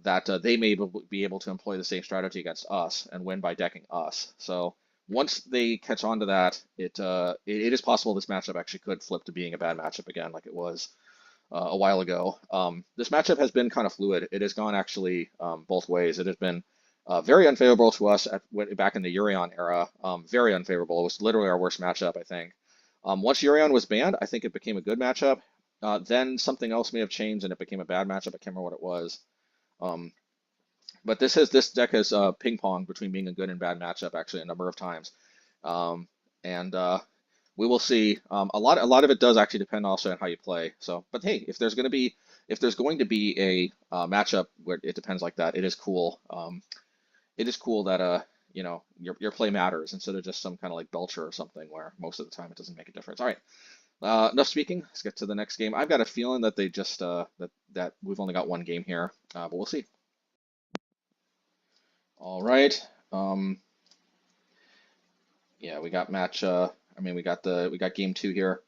that they may be able to employ the same strategy against us and win by decking us. So once they catch on to that, it is possible this matchup actually could flip to being a bad matchup again, like it was a while ago. This matchup has been kind of fluid. It has gone actually both ways. It has been very unfavorable to us back in the Urion era. Very unfavorable. It was literally our worst matchup, I think. Once Urion was banned, I think it became a good matchup. Then something else may have changed and it became a bad matchup. I can't remember what it was. Um, but this deck has ping pong between being a good and bad matchup actually a number of times, and we will see. A lot of it does actually depend also on how you play. So, but hey, if there's going to be a matchup where it depends like that, it is cool. It is cool that your play matters instead of just some kind of like Belcher or something where most of the time it doesn't make a difference. All right. Enough speaking. Let's get to the next game. I've got a feeling that they just that we've only got one game here, but we'll see. All right. Yeah, we got match. I mean, we got game two here.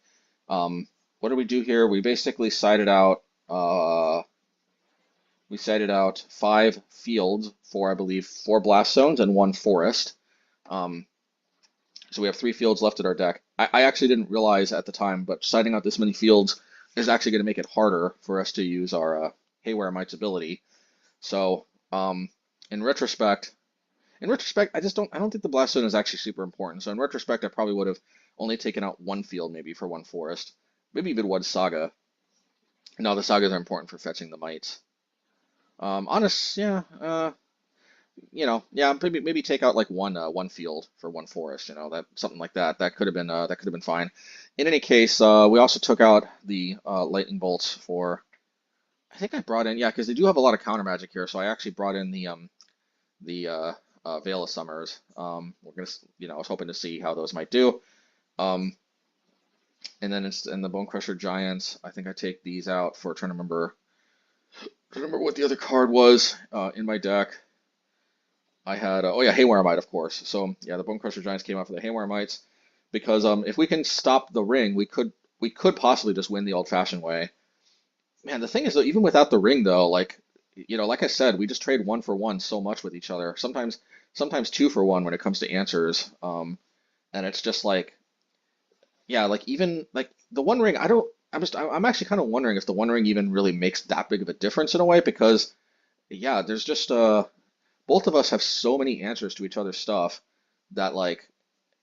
What did we do here? We basically sided out. We sighted out 5 fields for, I believe, 4 blast zones and 1 forest. Um, so we have 3 fields left at our deck. I actually didn't realize at the time, but sighting out this many fields is actually going to make it harder for us to use our Haywire Mite's ability. So in retrospect, I don't think the blast zone is actually super important. So in retrospect, I probably would have only taken out 1 field maybe for 1 forest, maybe even 1 saga. No, the sagas are important for fetching the mites. Honest, yeah. Yeah, maybe take out like 1 field for 1 forest, that something like that. That could have been fine. In any case, we also took out the lightning bolts for. I think I brought in, yeah, because they do have a lot of counter magic here, so I actually brought in the Veil of Summers. I was hoping to see how those might do. Um, and then it's and the Bonecrusher Giants. I think I take these out for trying to remember what the other card was in my deck. I had, oh yeah, Haywire Mite, of course. So yeah, the Bonecrusher Giants came out for the Haywire Mites because if we can stop the ring, we could possibly just win the old-fashioned way. Man, the thing is though, even without the ring though, like I said, we just trade 1 for 1 so much with each other. Sometimes 2 for 1 when it comes to answers. And it's just like, yeah, like even like the One Ring, I don't. I'm actually kind of wondering if the One Ring even really makes that big of a difference in a way because yeah, there's just both of us have so many answers to each other's stuff that like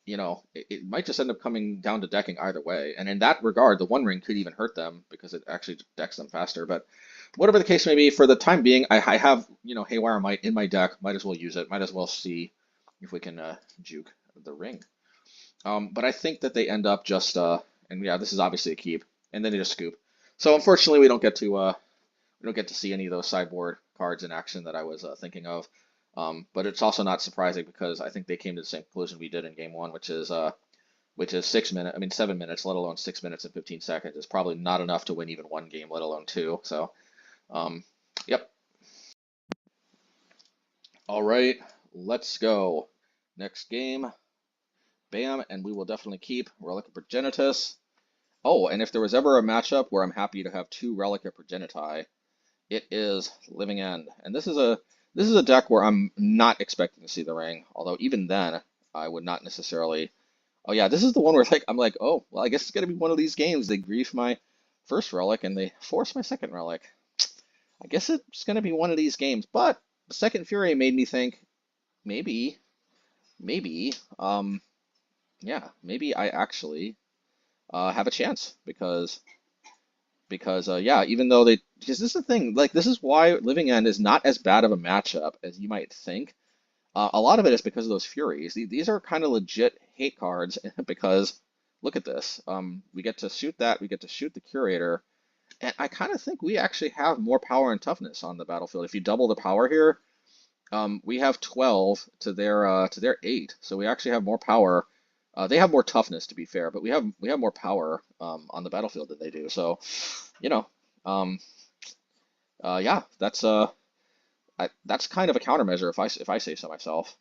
it might just end up coming down to decking either way. And in that regard, the One Ring could even hurt them because it actually decks them faster. But whatever the case may be, for the time being, I have Haywire Mite in my deck. Might as well use it. Might as well see if we can juke the ring. But I think that they end up just and yeah, this is obviously a keep, and then they just scoop. So unfortunately, we don't get to see any of those sideboard cards in action that I was thinking of. But it's also not surprising because I think they came to the same conclusion we did in game one, which is 6 minutes. I mean 7 minutes, let alone 6 minutes and 15 seconds, is probably not enough to win even one game, let alone two. So, yep. All right, let's go. Next game, bam, and we will definitely keep Relic of Progenitus. Oh, and if there was ever a matchup where I'm happy to have 2 Relic of Progeniti, it is Living End, and this is a deck where I'm not expecting to see the ring. Although even then, I would not necessarily. Oh yeah, this is the one where like I'm like, oh well, I guess it's gonna be one of these games. They grief my first relic and they force my second relic. I guess it's gonna be one of these games. But the second Fury made me think maybe, maybe, yeah, maybe I actually have a chance because yeah, even though because this is the thing, like this is why Living End is not as bad of a matchup as you might think. A lot of it is because of those Furies. These are kind of legit hate cards because look at this. We get to shoot that, we get to shoot the Curator, and I kind of think we actually have more power and toughness on the battlefield. If you double the power here, we have 12 to their 8, so we actually have more power. They have more toughness, to be fair, but we have more power on the battlefield than they do. So, you know, um, yeah, that's kind of a countermeasure if I say so myself.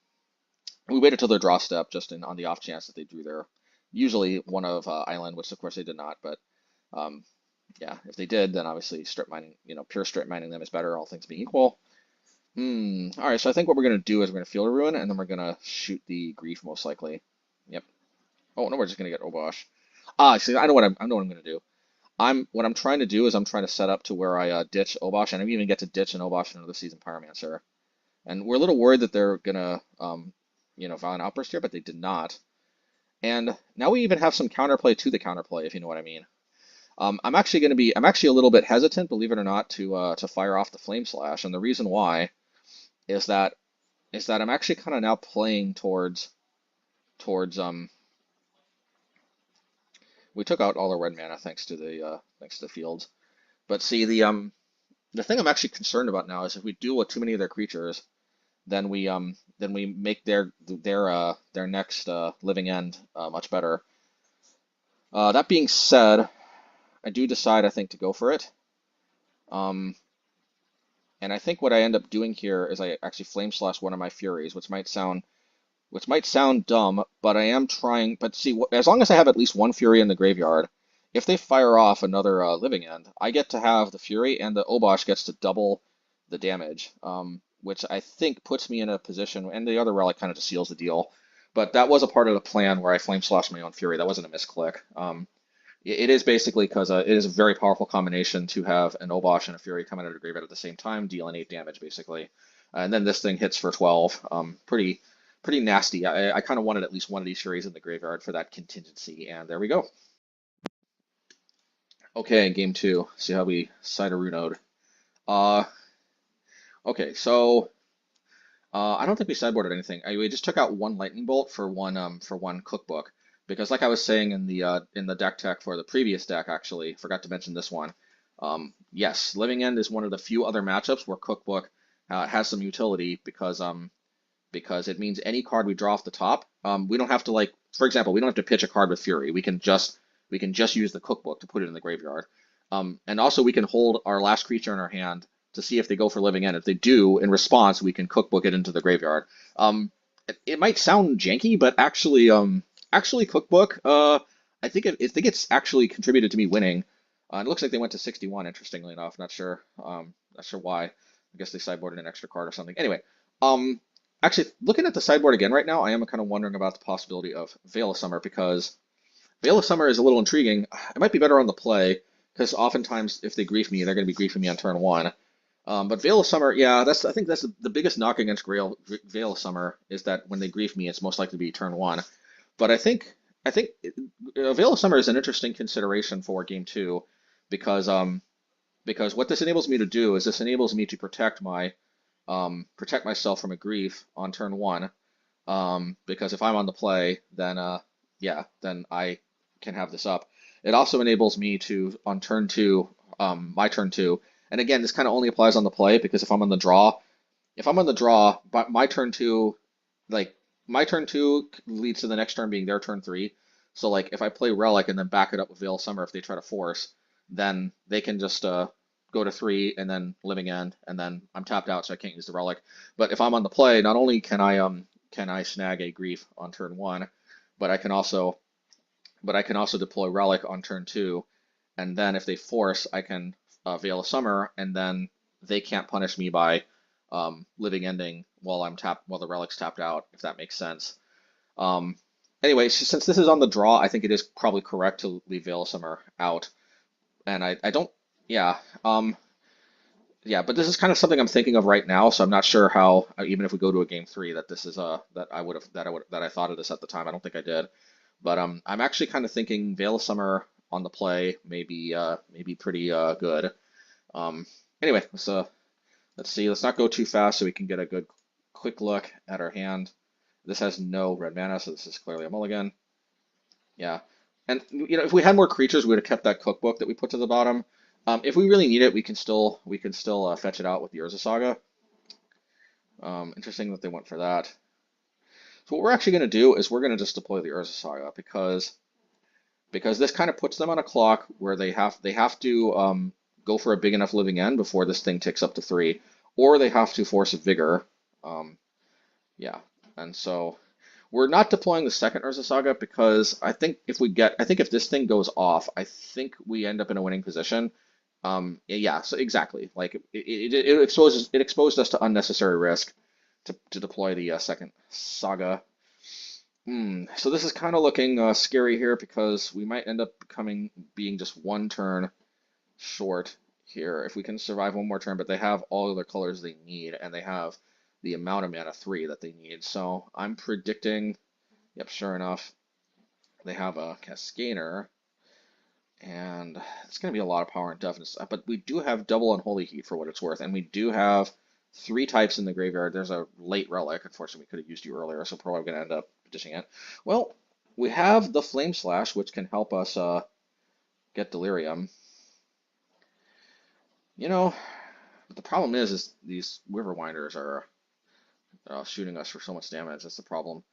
We waited till their draw step just on the off chance that they drew their usually one of Island, which of course they did not. But um, yeah, if they did, then obviously strip mining, pure strip mining them is better, all things being equal. All right, so I think what we're gonna do is we're gonna Field of Ruin, and then we're gonna shoot the Grief most likely. Yep. Oh no, we're just gonna get Obosh. See, I know what I'm gonna do. What I'm trying to do is I'm trying to set up to where I ditch Obosh, and I even get to ditch an Obosh into the Seasoned Pyromancer. And we're a little worried that they're gonna, Violent Outburst here, but they did not. And now we even have some counterplay to the counterplay, if you know what I mean. I'm actually a little bit hesitant, believe it or not, to fire off the Flame Slash, and the reason why is that I'm actually kind of now playing towards. We took out all the red mana thanks to the fields, but see the thing I'm actually concerned about now is if we duel with too many of their creatures, then we make their next Living End much better. That being said, I do decide I think to go for it. Um, and I think what I end up doing here is I actually Flame Slash one of my Furies, which might sound dumb, but I am trying. But see, as long as I have at least one Fury in the graveyard, if they fire off another Living End, I get to have the Fury, and the Obosh gets to double the damage, which I think puts me in a position, and the other relic kind of just seals the deal. But that was a part of the plan where I flame slash my own Fury. That wasn't a misclick. It is basically because it is a very powerful combination to have an Obosh and a Fury come out of the graveyard at the same time, dealing 8 damage basically. And then this thing hits for 12. Pretty nasty. I kind of wanted at least one of these Furies in the graveyard for that contingency, and there we go. Okay, game 2. See how we side a Runode. Uh, okay, so I don't think we sideboarded anything. We just took out one lightning bolt for one cookbook because, like I was saying in the deck tech for the previous deck, actually forgot to mention this one. Yes, Living End is one of the few other matchups where cookbook has some utility because it means any card we draw off the top, we don't have to like, for example, we don't have to pitch a card with Fury. We can just use the cookbook to put it in the graveyard. And also we can hold our last creature in our hand to see if they go for Living End. If they do, in response, we can cookbook it into the graveyard. It might sound janky, but actually cookbook, I think it's actually contributed to me winning. It looks like they went to 61, interestingly enough. Not sure why. I guess they sideboarded an extra card or something. Anyway, actually, looking at the sideboard again right now, I am kind of wondering about the possibility of Veil of Summer because Veil of Summer is a little intriguing. It might be better on the play because oftentimes if they grief me, they're going to be griefing me on turn 1. But Veil of Summer, yeah, I think that's the biggest knock against Veil of Summer is that when they grief me, it's most likely to be turn 1. But I think Veil of Summer is an interesting consideration for game 2 because what this enables me to do is this enables me to protect myself from a grief on turn 1. Because if I'm on the play, then then I can have this up. It also enables me to on turn 2, my turn 2. And again, this kind of only applies on the play because if I'm on the draw, but my turn 2, like my turn 2 leads to the next turn being their turn 3. So like if I play Relic and then back it up with Veil of Summer if they try to force, then they can just go to 3 and then Living End, and then I'm tapped out, so I can't use the Relic. But if I'm on the play, not only can I snag a grief on turn 1, but I can also deploy Relic on turn 2, and then if they force, I can Veil of Summer, and then they can't punish me by Living Ending while the Relic's tapped out, if that makes sense. Anyway, since this is on the draw, I think it is probably correct to leave Veil of Summer out, and I don't, yeah, yeah, but this is kind of something I'm thinking of right now, so I'm not sure how, even if we go to a game 3, that this is that I thought of this at the time. I don't think I did, but I'm actually kind of thinking Veil of Summer on the play may be pretty good. Anyway, let's see. Let's not go too fast so we can get a good quick look at our hand. This has no red mana, so this is clearly a mulligan. Yeah, and if we had more creatures, we would have kept that cookbook that we put to the bottom. If we really need it, we can still fetch it out with the Urza Saga. Interesting that they went for that. So what we're actually going to do is we're going to just deploy the Urza Saga because this kind of puts them on a clock where they have to go for a big enough Living End before this thing ticks up to 3, or they have to force a Vigor. Yeah, and so we're not deploying the second Urza Saga because I think if this thing goes off, I think we end up in a winning position. Yeah, so exactly. Like it exposed us to unnecessary risk to deploy the second Saga. So this is kind of looking scary here because we might end up being just one turn short here if we can survive one more turn, but they have all of the colors they need and they have the amount of mana 3 that they need. So I'm predicting, yep, sure enough, they have a Cascader. And it's going to be a lot of power and toughness. But we do have double Unholy Heat for what it's worth. And we do have 3 types in the graveyard. There's a late Relic. Unfortunately, we could have used you earlier, so probably going to end up dishing it. Well, we have the Flame Slash, which can help us get Delirium. But the problem is these River Winders are shooting us for so much damage. That's the problem.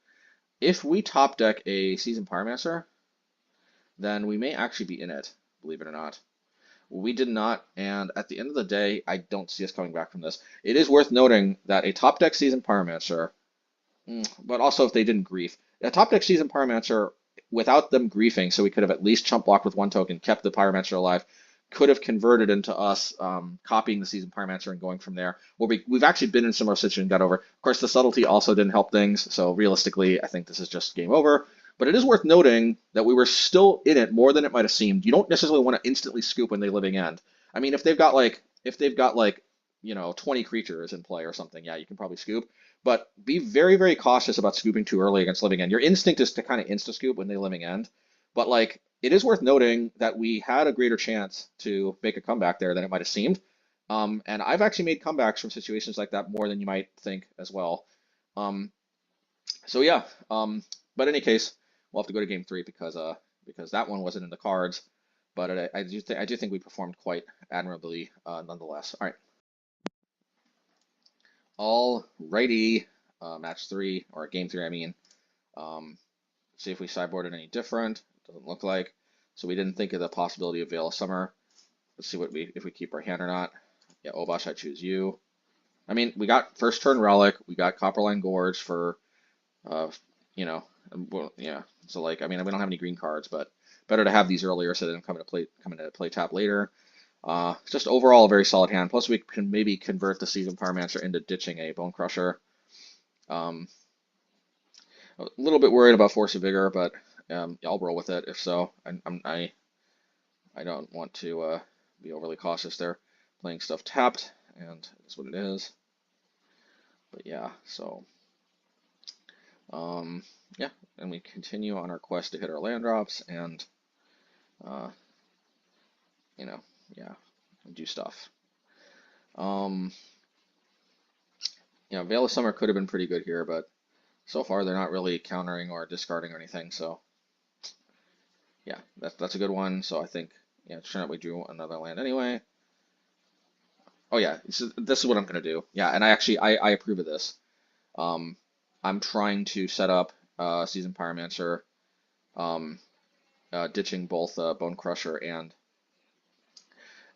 If we top deck a Seasoned Pyromancer, then we may actually be in it, believe it or not. We did not, and at the end of the day, I don't see us coming back from this. It is worth noting that a top deck Seasoned Pyromancer, but also if they didn't grief, a top deck Seasoned Pyromancer without them griefing, so we could have at least chump blocked with one token, kept the Pyromancer alive, could have converted into us copying the Seasoned Pyromancer and going from there. Well, we've actually been in similar situation and got over. Of course, the subtlety also didn't help things, so realistically, I think this is just game over. But it is worth noting that we were still in it more than it might have seemed. You don't necessarily want to instantly scoop when they living end. I mean, if they've got like 20 creatures in play or something, yeah, you can probably scoop. But be very, very cautious about scooping too early against living end. Your instinct is to kind of insta scoop when they living end, but like it is worth noting that we had a greater chance to make a comeback there than it might have seemed. And I've actually made comebacks from situations like that more than you might think as well. So yeah, but in any case, we'll have to go to game 3 because that one wasn't in the cards. But I do think we performed quite admirably nonetheless. All right. Alrighty, match 3 or game 3, I mean. See if we sideboarded any different. Doesn't look like. So we didn't think of the possibility of Veil of Summer. Let's see if we keep our hand or not. Yeah, Obosh, I choose you. I mean, we got first turn Relic. We got Copperline Gorge for, well, yeah. So like, I mean, we don't have any green cards, but better to have these earlier so they don't come into play tap later. Just overall a very solid hand. Plus we can maybe convert the Seasoned Pyromancer into ditching a Bonecrusher. A little bit worried about Force of Vigor, but I'll roll with it if so. I don't want to be overly cautious there. Playing stuff tapped, and that's what it is. But yeah, so yeah, and we continue on our quest to hit our land drops and yeah, do stuff. Veil of Summer could have been pretty good here, but so far they're not really countering or discarding or anything. So yeah, that's a good one. So I think turn out we drew another land anyway. Oh yeah, this is what I'm gonna do. Yeah, and I approve of this. I'm trying to set up Seasoned Pyromancer, ditching both Bonecrusher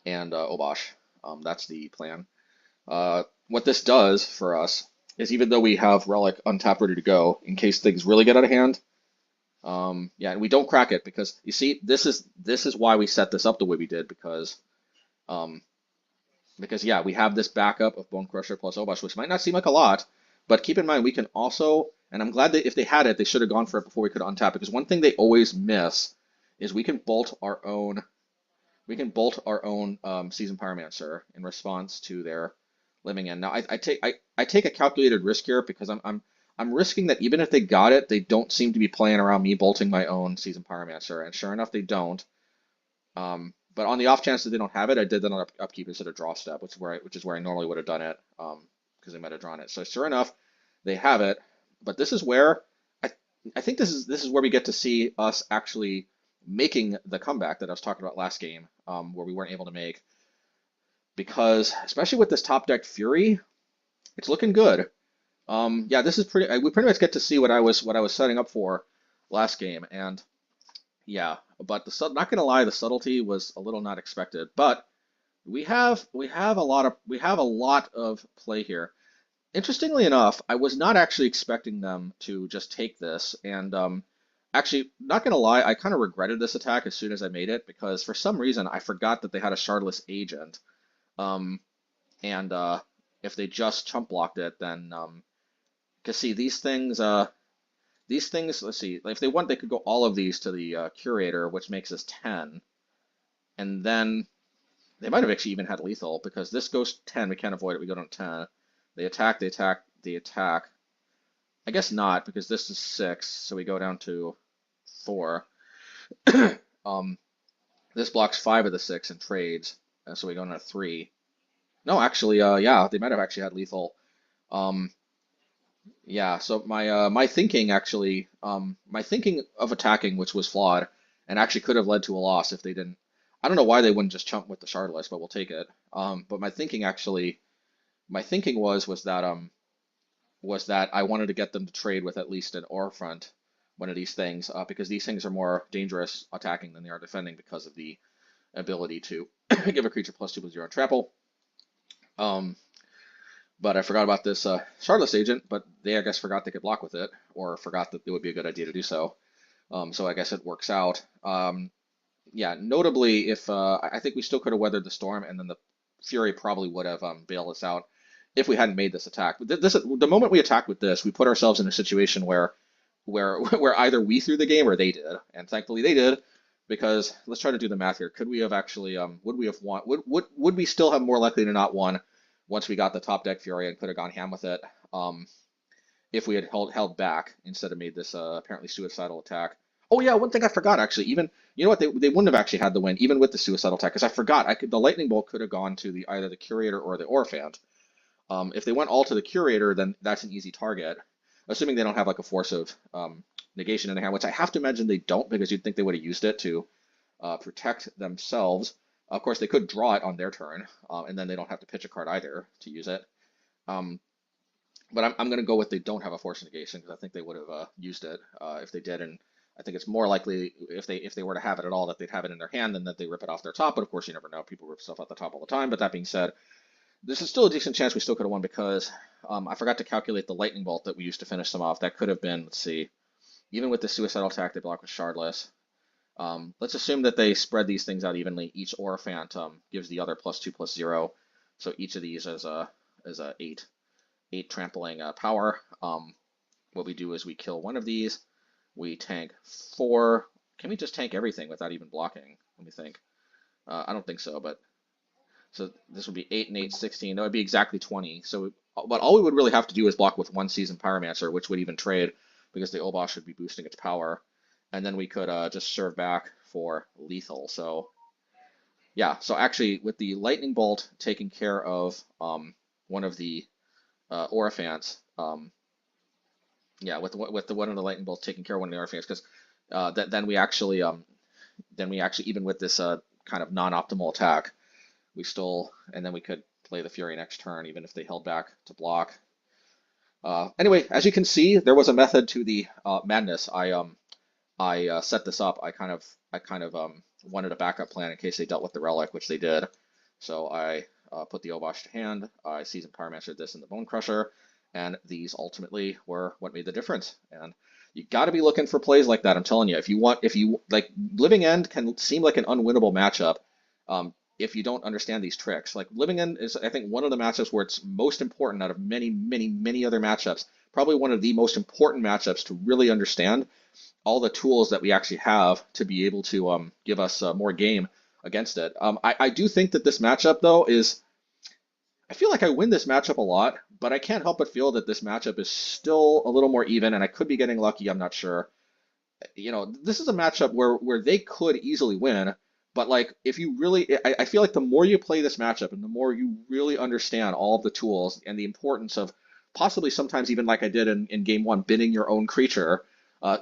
and Obosh. That's the plan. What this does for us is even though we have Relic untapped ready to go in case things really get out of hand, yeah, and we don't crack it because you see this is why we set this up the way we did because yeah, we have this backup of Bonecrusher plus Obosh, which might not seem like a lot, but keep in mind we can also, and I'm glad that if they had it, they should have gone for it before we could untap, because one thing they always miss is we can bolt our own Seasoned Pyromancer in response to their living end. Now I take a calculated risk here because I'm risking that even if they got it, they don't seem to be playing around me bolting my own Seasoned Pyromancer, and sure enough they don't. But on the off chance that they don't have it, I did that on upkeep instead of draw step, which is where I normally would have done it, because they might have drawn it. So sure enough, they have it. But this is where I think this is where we get to see us actually making the comeback that I was talking about last game, where we weren't able to make. Because especially with this top deck Fury, it's looking good. Yeah, this is we pretty much get to see what I was setting up for last game, and yeah, but not gonna lie, the subtlety was a little not expected. But we have a lot of play here. Interestingly enough, I was not actually expecting them to just take this, and actually, not gonna lie, I kind of regretted this attack as soon as I made it because for some reason I forgot that they had a Shardless Agent, and if they just chump blocked it, then because see these things, let's see, if they want, they could go all of these to the Curator, which makes us 10, and then they might have actually even had lethal because this goes 10, we can't avoid it, we go down to 10. They attack, they attack, they attack. I guess not because this is 6, so we go down to 4. This blocks 5 of the 6 and trades, so we go down to 3. No, actually, yeah, they might have actually had lethal. Yeah, so my thinking actually, my thinking of attacking, which was flawed, and actually could have led to a loss if they didn't. I don't know why they wouldn't just chump with the Shardless, but we'll take it. But my thinking was that I wanted to get them to trade with at least an Aura Front, one of these things, because these things are more dangerous attacking than they are defending because of the ability to give a creature +2/+0 and trample. But I forgot about this Shardless Agent, but they, I guess, forgot they could block with it, or forgot that it would be a good idea to do so, So I guess it works out. Yeah, notably, if I think we still could have weathered the storm, and then the Fury probably would have bailed us out if we hadn't made this attack. But the moment we attacked with this, we put ourselves in a situation where either we threw the game or they did, and thankfully they did, because let's try to do the math here. Could we have actually would we have won? Would we still have more likely to not won once we got the top deck Fury and could have gone ham with it? If we had held back instead of made this apparently suicidal attack. Oh yeah, one thing I forgot actually. Even you know what, they wouldn't have actually had the win even with the suicidal attack, because I forgot the lightning bolt could have gone to the either the curator or the Orphant. If they went all to the curator, then that's an easy target, assuming they don't have like a force of negation in their hand, which I have to imagine they don't, because you'd think they would have used it to protect themselves. Of course, they could draw it on their turn, and then they don't have to pitch a card either to use it. But I'm going to go with they don't have a force negation, because I think they would have used it if they did, and I think it's more likely if they were to have it at all that they'd have it in their hand than that they rip it off their top. But of course, you never know. People rip stuff off the top all the time. But that being said, this is still a decent chance we still could have won, because I forgot to calculate the lightning bolt that we used to finish them off. That could have been, let's see, even with the suicidal attack, they block with shardless. Let's assume that they spread these things out evenly. Each Orphant gives the other +2/+0, so each of these is a 8 trampling power. What we do is we kill one of these. We tank 4. Can we just tank everything without even blocking? Let me think. I don't think so, but so this would be 8 and 8, 16. That would be exactly 20. So, but all we would really have to do is block with one Seasoned Pyromancer, which would even trade, because the Obosh would be boosting its power, and then we could just serve back for lethal. So yeah, so actually with the lightning bolt taking care of one of the Orphants, yeah, with the one of the lightning bolts taking care of one of the Orphants, because then we actually even with this kind of non-optimal attack, we still, and then we could play the Fury next turn, even if they held back to block. Anyway, as you can see, there was a method to the madness. I set this up. I kind of wanted a backup plan in case they dealt with the relic, which they did. So I put the Obosh to hand. I Seasoned Pyromancer this in the Bonecrusher, and these ultimately were what made the difference. And you got to be looking for plays like that. I'm telling you, if you like, Living End can seem like an unwinnable matchup. If you don't understand these tricks. Like Living End is, I think, one of the matchups where it's most important out of many, many, many other matchups. Probably one of the most important matchups to really understand all the tools that we actually have to be able to give us more game against it. I do think that this matchup, though, is, I feel like I win this matchup a lot, but I can't help but feel that this matchup is still a little more even, and I could be getting lucky, I'm not sure. You know, this is a matchup where they could easily win, but like, if you really, I feel like the more you play this matchup and the more you really understand all of the tools and the importance of possibly sometimes even like I did in game one, binning your own creature,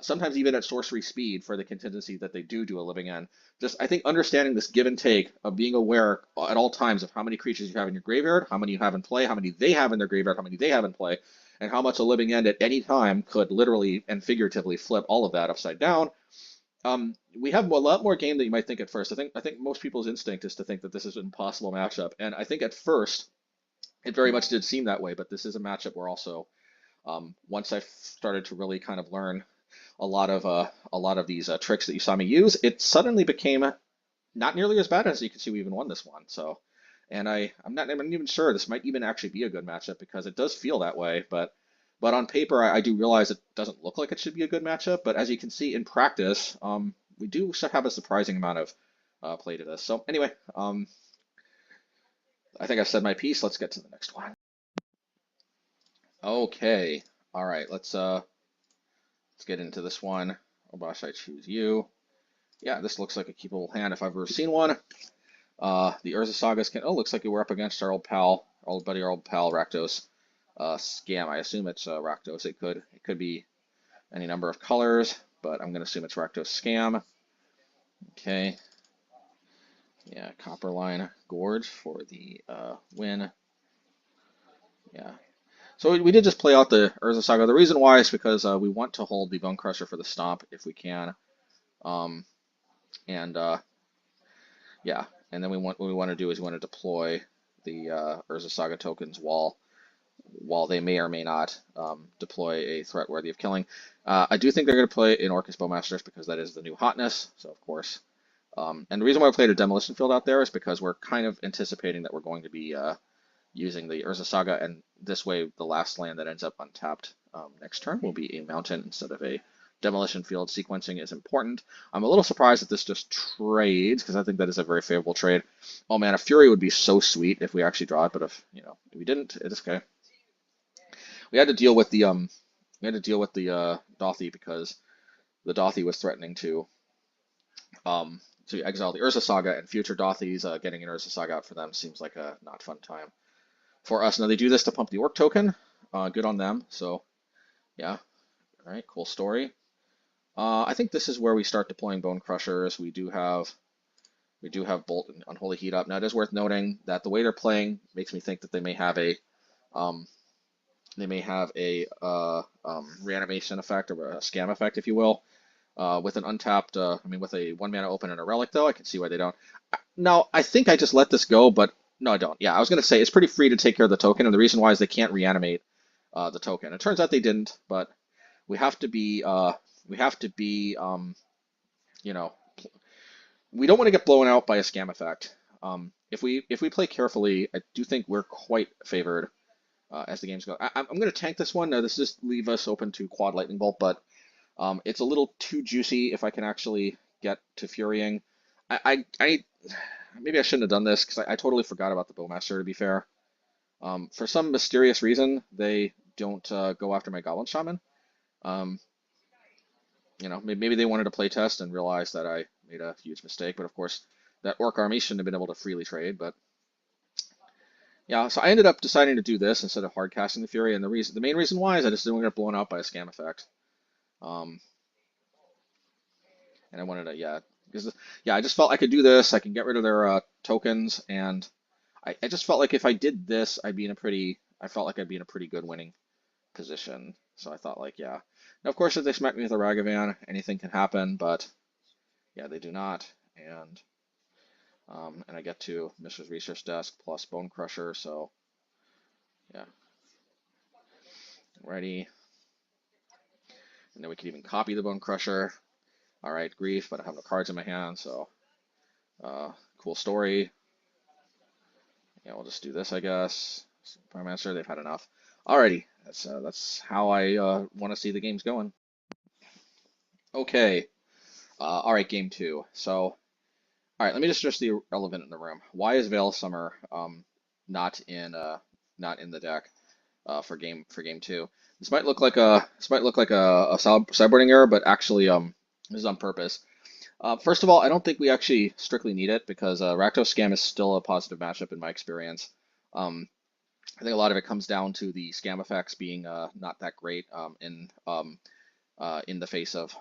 sometimes even at sorcery speed for the contingency that they do a Living End. Just, I think understanding this give and take of being aware at all times of how many creatures you have in your graveyard, how many you have in play, how many they have in their graveyard, how many they have in play, and how much a Living End at any time could literally and figuratively flip all of that upside down. We have a lot more game than you might think at first. I think most people's instinct is to think that this is an impossible matchup, and I think at first it very much did seem that way. But this is a matchup where also, once I started to really kind of learn a lot of these tricks that you saw me use, it suddenly became not nearly as bad as you can see. We even won this one. So, and I'm not even sure this might even actually be a good matchup, because it does feel that way, but on paper, I do realize it doesn't look like it should be a good matchup. But as you can see in practice, we do have a surprising amount of play to this. So anyway, I think I've said my piece. Let's get to the next one. Okay, all right. Let's get into this one. Obosh, I choose you. Yeah, this looks like a keepable hand if I've ever seen one. The Urza Sagas can. Oh, looks like we're up against our old pal, our old pal Rakdos. Scam. I assume it's Rakdos. It could be any number of colors, but I'm going to assume it's Rakdos Scam. Okay. Yeah, Copperline Gorge for the win. Yeah. So we did just play out the Urza Saga. The reason why is because we want to hold the Bonecrusher for the stomp if we can. And yeah, and then what we want to do is we want to deploy the Urza Saga tokens while while they may or may not deploy a threat worthy of killing. I do think they're going to play in Orcus Bowmasters because that is the new hotness. So of course, and the reason why I played a Demolition Field out there is because we're kind of anticipating that we're going to be using the Urza Saga, and this way the last land that ends up untapped next turn will be a mountain instead of a Demolition Field. Sequencing is important. I'm a little surprised that this just trades, because I think that is a very favorable trade. Oh man, a Fury would be so sweet if we actually draw it, but if we didn't, it's okay. We had to deal with the Dothy because the Dothy was threatening to exile the Urza Saga, and future Dothys getting an Urza Saga out for them seems like a not fun time for us. Now they do this to pump the Orc token. Good on them. So yeah, all right, cool story. I think this is where we start deploying Bonecrushers. We do have Bolt and Unholy Heat up. Now it is worth noting that the way they're playing makes me think that they may have a reanimation effect, or a scam effect, if you will. With an untapped, with a 1-mana open and a relic, though, I can see why they don't. Now, I think I just let this go, but no, I don't. Yeah, I was going to say it's pretty free to take care of the token, and the reason why is they can't reanimate the token. It turns out they didn't, but we have to be, you know, we don't want to get blown out by a scam effect. If we play carefully, I do think we're quite favored as the games go. I'm going to tank this one. Now, this just leave us open to quad lightning bolt, but it's a little too juicy if I can actually get to Furying. Maybe I shouldn't have done this because I totally forgot about the Bowmaster, to be fair. For some mysterious reason, they don't go after my Goblin Shaman. Maybe they wanted to play test and realized that I made a huge mistake, but of course, that Orc army shouldn't have been able to freely trade, but yeah, so I ended up deciding to do this instead of hard casting the Fury, and the main reason why is I just didn't want to get blown out by a scam effect. And I wanted to, because I just felt I could do this. I can get rid of their tokens, and I just felt like if I did this, I felt like I'd be in a pretty good winning position. So I thought, like, yeah. Now, of course, if they smack me with a Ragavan, anything can happen, but yeah, they do not. And I get to Mishra's Research Desk plus Bonecrusher, so yeah. Ready. And then we can even copy the Bonecrusher. All right, grief, but I have no cards in my hand, so cool story. Yeah, we'll just do this, I guess. Pyromancer, they've had enough. Alrighty, that's how I want to see the games going. Okay, all right, game 2. So, all right, let me just address the elephant in the room. Why is Veil of Summer not in the deck for game 2? This might look like a sideboarding error, but actually this is on purpose. First of all, I don't think we actually strictly need it because Rakdos Scam is still a positive matchup in my experience. I think a lot of it comes down to the scam effects being not that great in the face of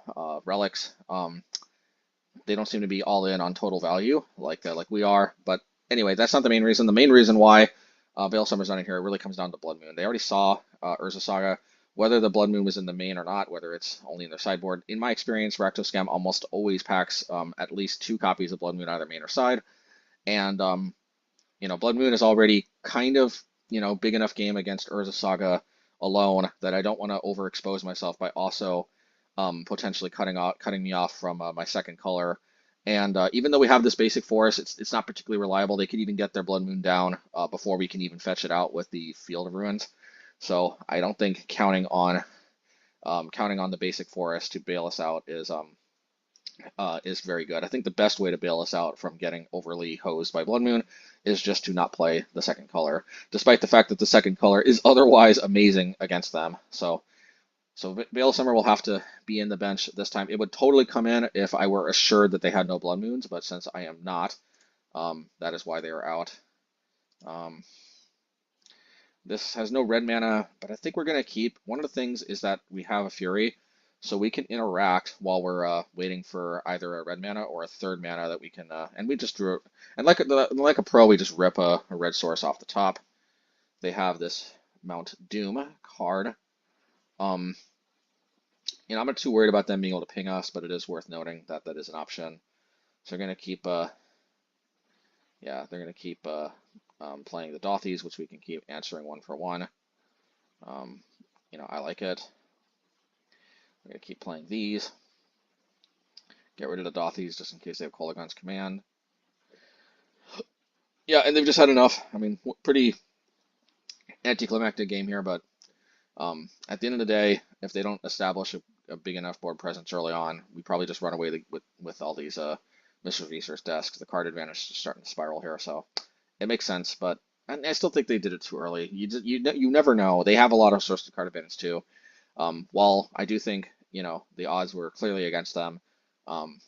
relics. They don't seem to be all in on total value like we are. But anyway, that's not the main reason. The main reason why Veil of Summer's not in here really comes down to Blood Moon. They already saw Urza Saga. Whether the Blood Moon was in the main or not, whether it's only in their sideboard, in my experience, Rakdos Scam almost always packs at least 2 copies of Blood Moon either main or side. And Blood Moon is already kind of big enough game against Urza Saga alone that I don't want to overexpose myself by also potentially cutting me off from my second color. And even though we have this basic forest, it's not particularly reliable. They could even get their Blood Moon down before we can even fetch it out with the Field of Ruins. So I don't think counting on the basic forest to bail us out is very good. I think the best way to bail us out from getting overly hosed by Blood Moon is just to not play the second color, despite the fact that the second color is otherwise amazing against them. So Veil of Summer will have to be in the bench this time. It would totally come in if I were assured that they had no Blood Moons, but since I am not, that is why they are out. This has no red mana, but I think we're going to keep. One of the things is that we have a Fury, so we can interact while we're waiting for either a red mana or a third mana that we can, and we just drew, and like a pro, we just rip a red source off the top. They have this Mount Doom card. I'm not too worried about them being able to ping us, but it is worth noting that that is an option. So they're going to keep, playing the Dothys, which we can keep answering 1 for 1. Um, I like it. We're gonna keep playing these. Get rid of the Dothies just in case they have Kolaghan's Command. Yeah, and they've just had enough. I mean, pretty anticlimactic game here, but at the end of the day, if they don't establish a big enough board presence early on, we probably just run away with all these Mishra Research desks. The card advantage is starting to spiral here, so it makes sense. But I still think they did it too early. You never know. They have a lot of source to card advantage too. While I do think the odds were clearly against them, um,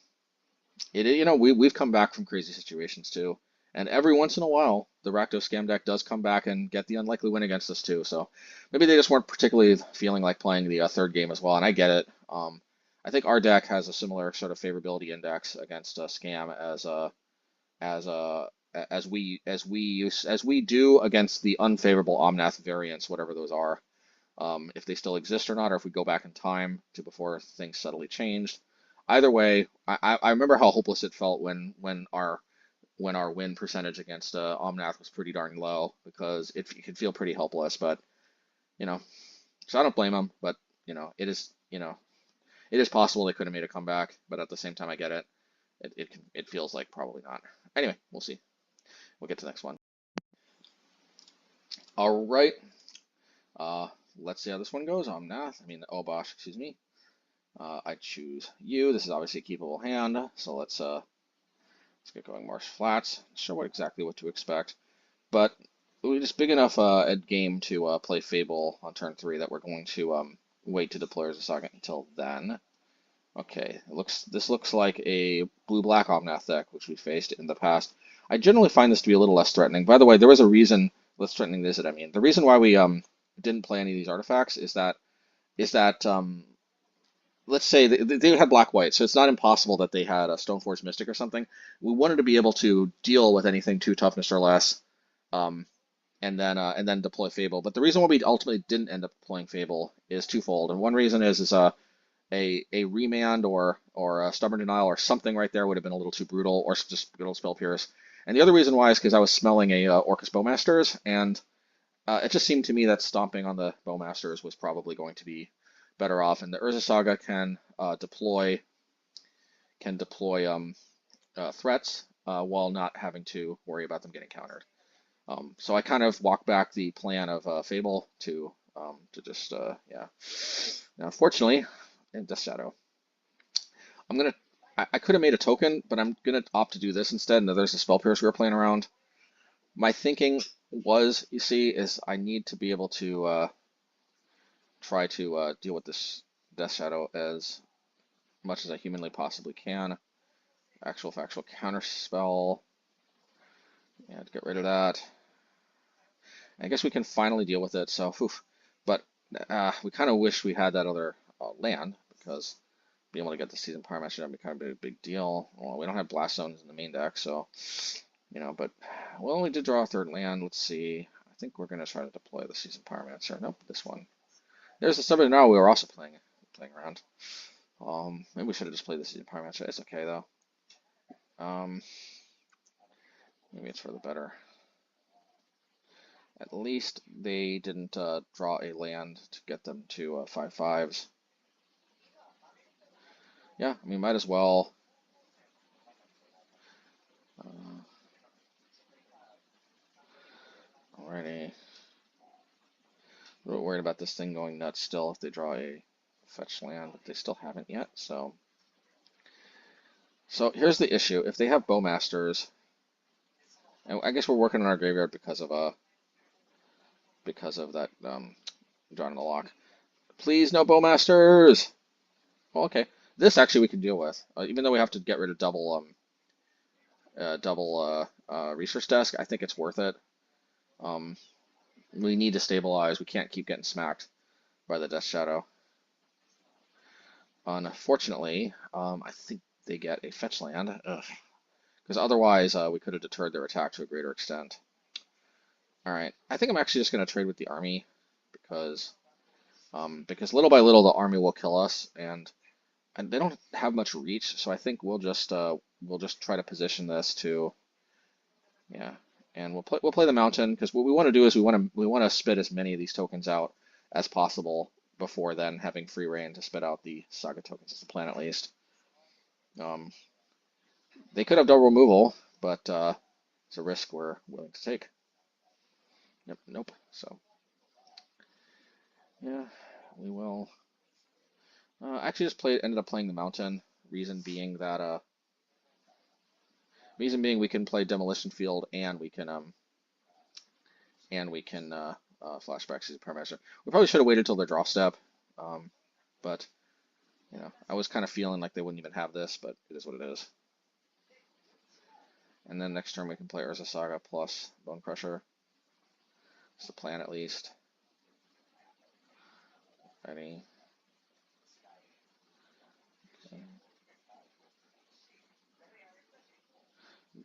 we've come back from crazy situations too. And every once in a while, the Rakdos scam deck does come back and get the unlikely win against us too. So maybe they just weren't particularly feeling like playing the third game as well, and I get it. I think our deck has a similar sort of favorability index against scam as we do against the unfavorable Omnath variants, whatever those are. If they still exist or not, or if we go back in time to before things subtly changed. Either way, I remember how hopeless it felt when our win percentage against Omnath was pretty darn low, because it could feel pretty helpless. But you know, so I don't blame them. But it is possible they could have made a comeback. But at the same time, I get it. It feels like probably not. Anyway, we'll see. We'll get to the next one. All right. Uh, let's see how this one goes. Obosh, excuse me. I choose you. This is obviously a keepable hand, so let's get going. Marsh Flats. Not sure exactly what to expect, but we're just big enough at game to play Fable on turn 3 that we're going to wait to deploy Urza Saga until then. Okay, this looks like a blue-black Omnath deck, which we faced in the past. I generally find this to be a little less threatening. By the way, there was a reason. Less threatening is it? I mean, the reason why we didn't play any of these artifacts is that let's say they had black-white, so it's not impossible that they had a Stoneforge Mystic or something. We wanted to be able to deal with anything 2 toughness or less, um, and then deploy Fable. But the reason why we ultimately didn't end up deploying Fable is twofold. And one reason is a remand or a stubborn denial or something right there would have been a little too brutal, or just good old Spell Pierce. And the other reason why is because I was smelling a Orcus Bowmasters, and it just seemed to me that stomping on the Bowmasters was probably going to be better off. And the Urza Saga can deploy threats while not having to worry about them getting countered. So I kind of walked back the plan of Fable to just yeah. Now, unfortunately, in Death Shadow, I'm gonna. I could have made a token, but I'm gonna opt to do this instead. Now there's a Spell Pierce we were playing around. My thinking was, you see, is I need to be able to try to deal with this Death Shadow as much as I humanly possibly can. Actual factual counter spell. Yeah, to get rid of that. I guess we can finally deal with it. So, oof. But we kind of wish we had that other land, because being able to get the Seasoned Pyromancer would be kind of a big deal. Well, we don't have Blast Zones in the main deck, so But well, we did draw a third land. Let's see. I think we're gonna try to deploy the Seasoned Pyromancer. Nope, this one. There's the Stubborn Now we were also playing around. Maybe we should have just played the Seasoned Pyromancer. It's okay though. Maybe it's for the better. At least they didn't draw a land to get them to 5/5s. Yeah, I mean, might as well. Alrighty. A little worried about this thing going nuts still if they draw a fetch land, but they still haven't yet. So here's the issue: if they have Bowmasters, and I guess we're working on our graveyard because of that drawing the lock. Please, no Bowmasters. Well, okay. This actually we can deal with, even though we have to get rid of double research desk. I think it's worth it. We need to stabilize. We can't keep getting smacked by the Death Shadow. Unfortunately, I think they get a fetch land, because otherwise we could have deterred their attack to a greater extent. All right, I think I'm actually just going to trade with the army, because little by little the army will kill us, and they don't have much reach. So I think we'll just try to position this to, yeah, and we'll play the mountain, because what we want to do is we want to spit as many of these tokens out as possible before then having free reign to spit out the Saga tokens as a plan at least. Um, they could have double removal, but it's a risk we're willing to take. Yep, nope. So yeah, we will. Actually, just ended up playing the mountain. Reason being we can play Demolition Field and we can flashback Seasoned Pyromancer. We probably should have waited till the draw step, but I was kind of feeling like they wouldn't even have this, but it is what it is. And then next turn we can play Urza Saga plus Bonecrusher. It's the plan at least. Ready. Okay.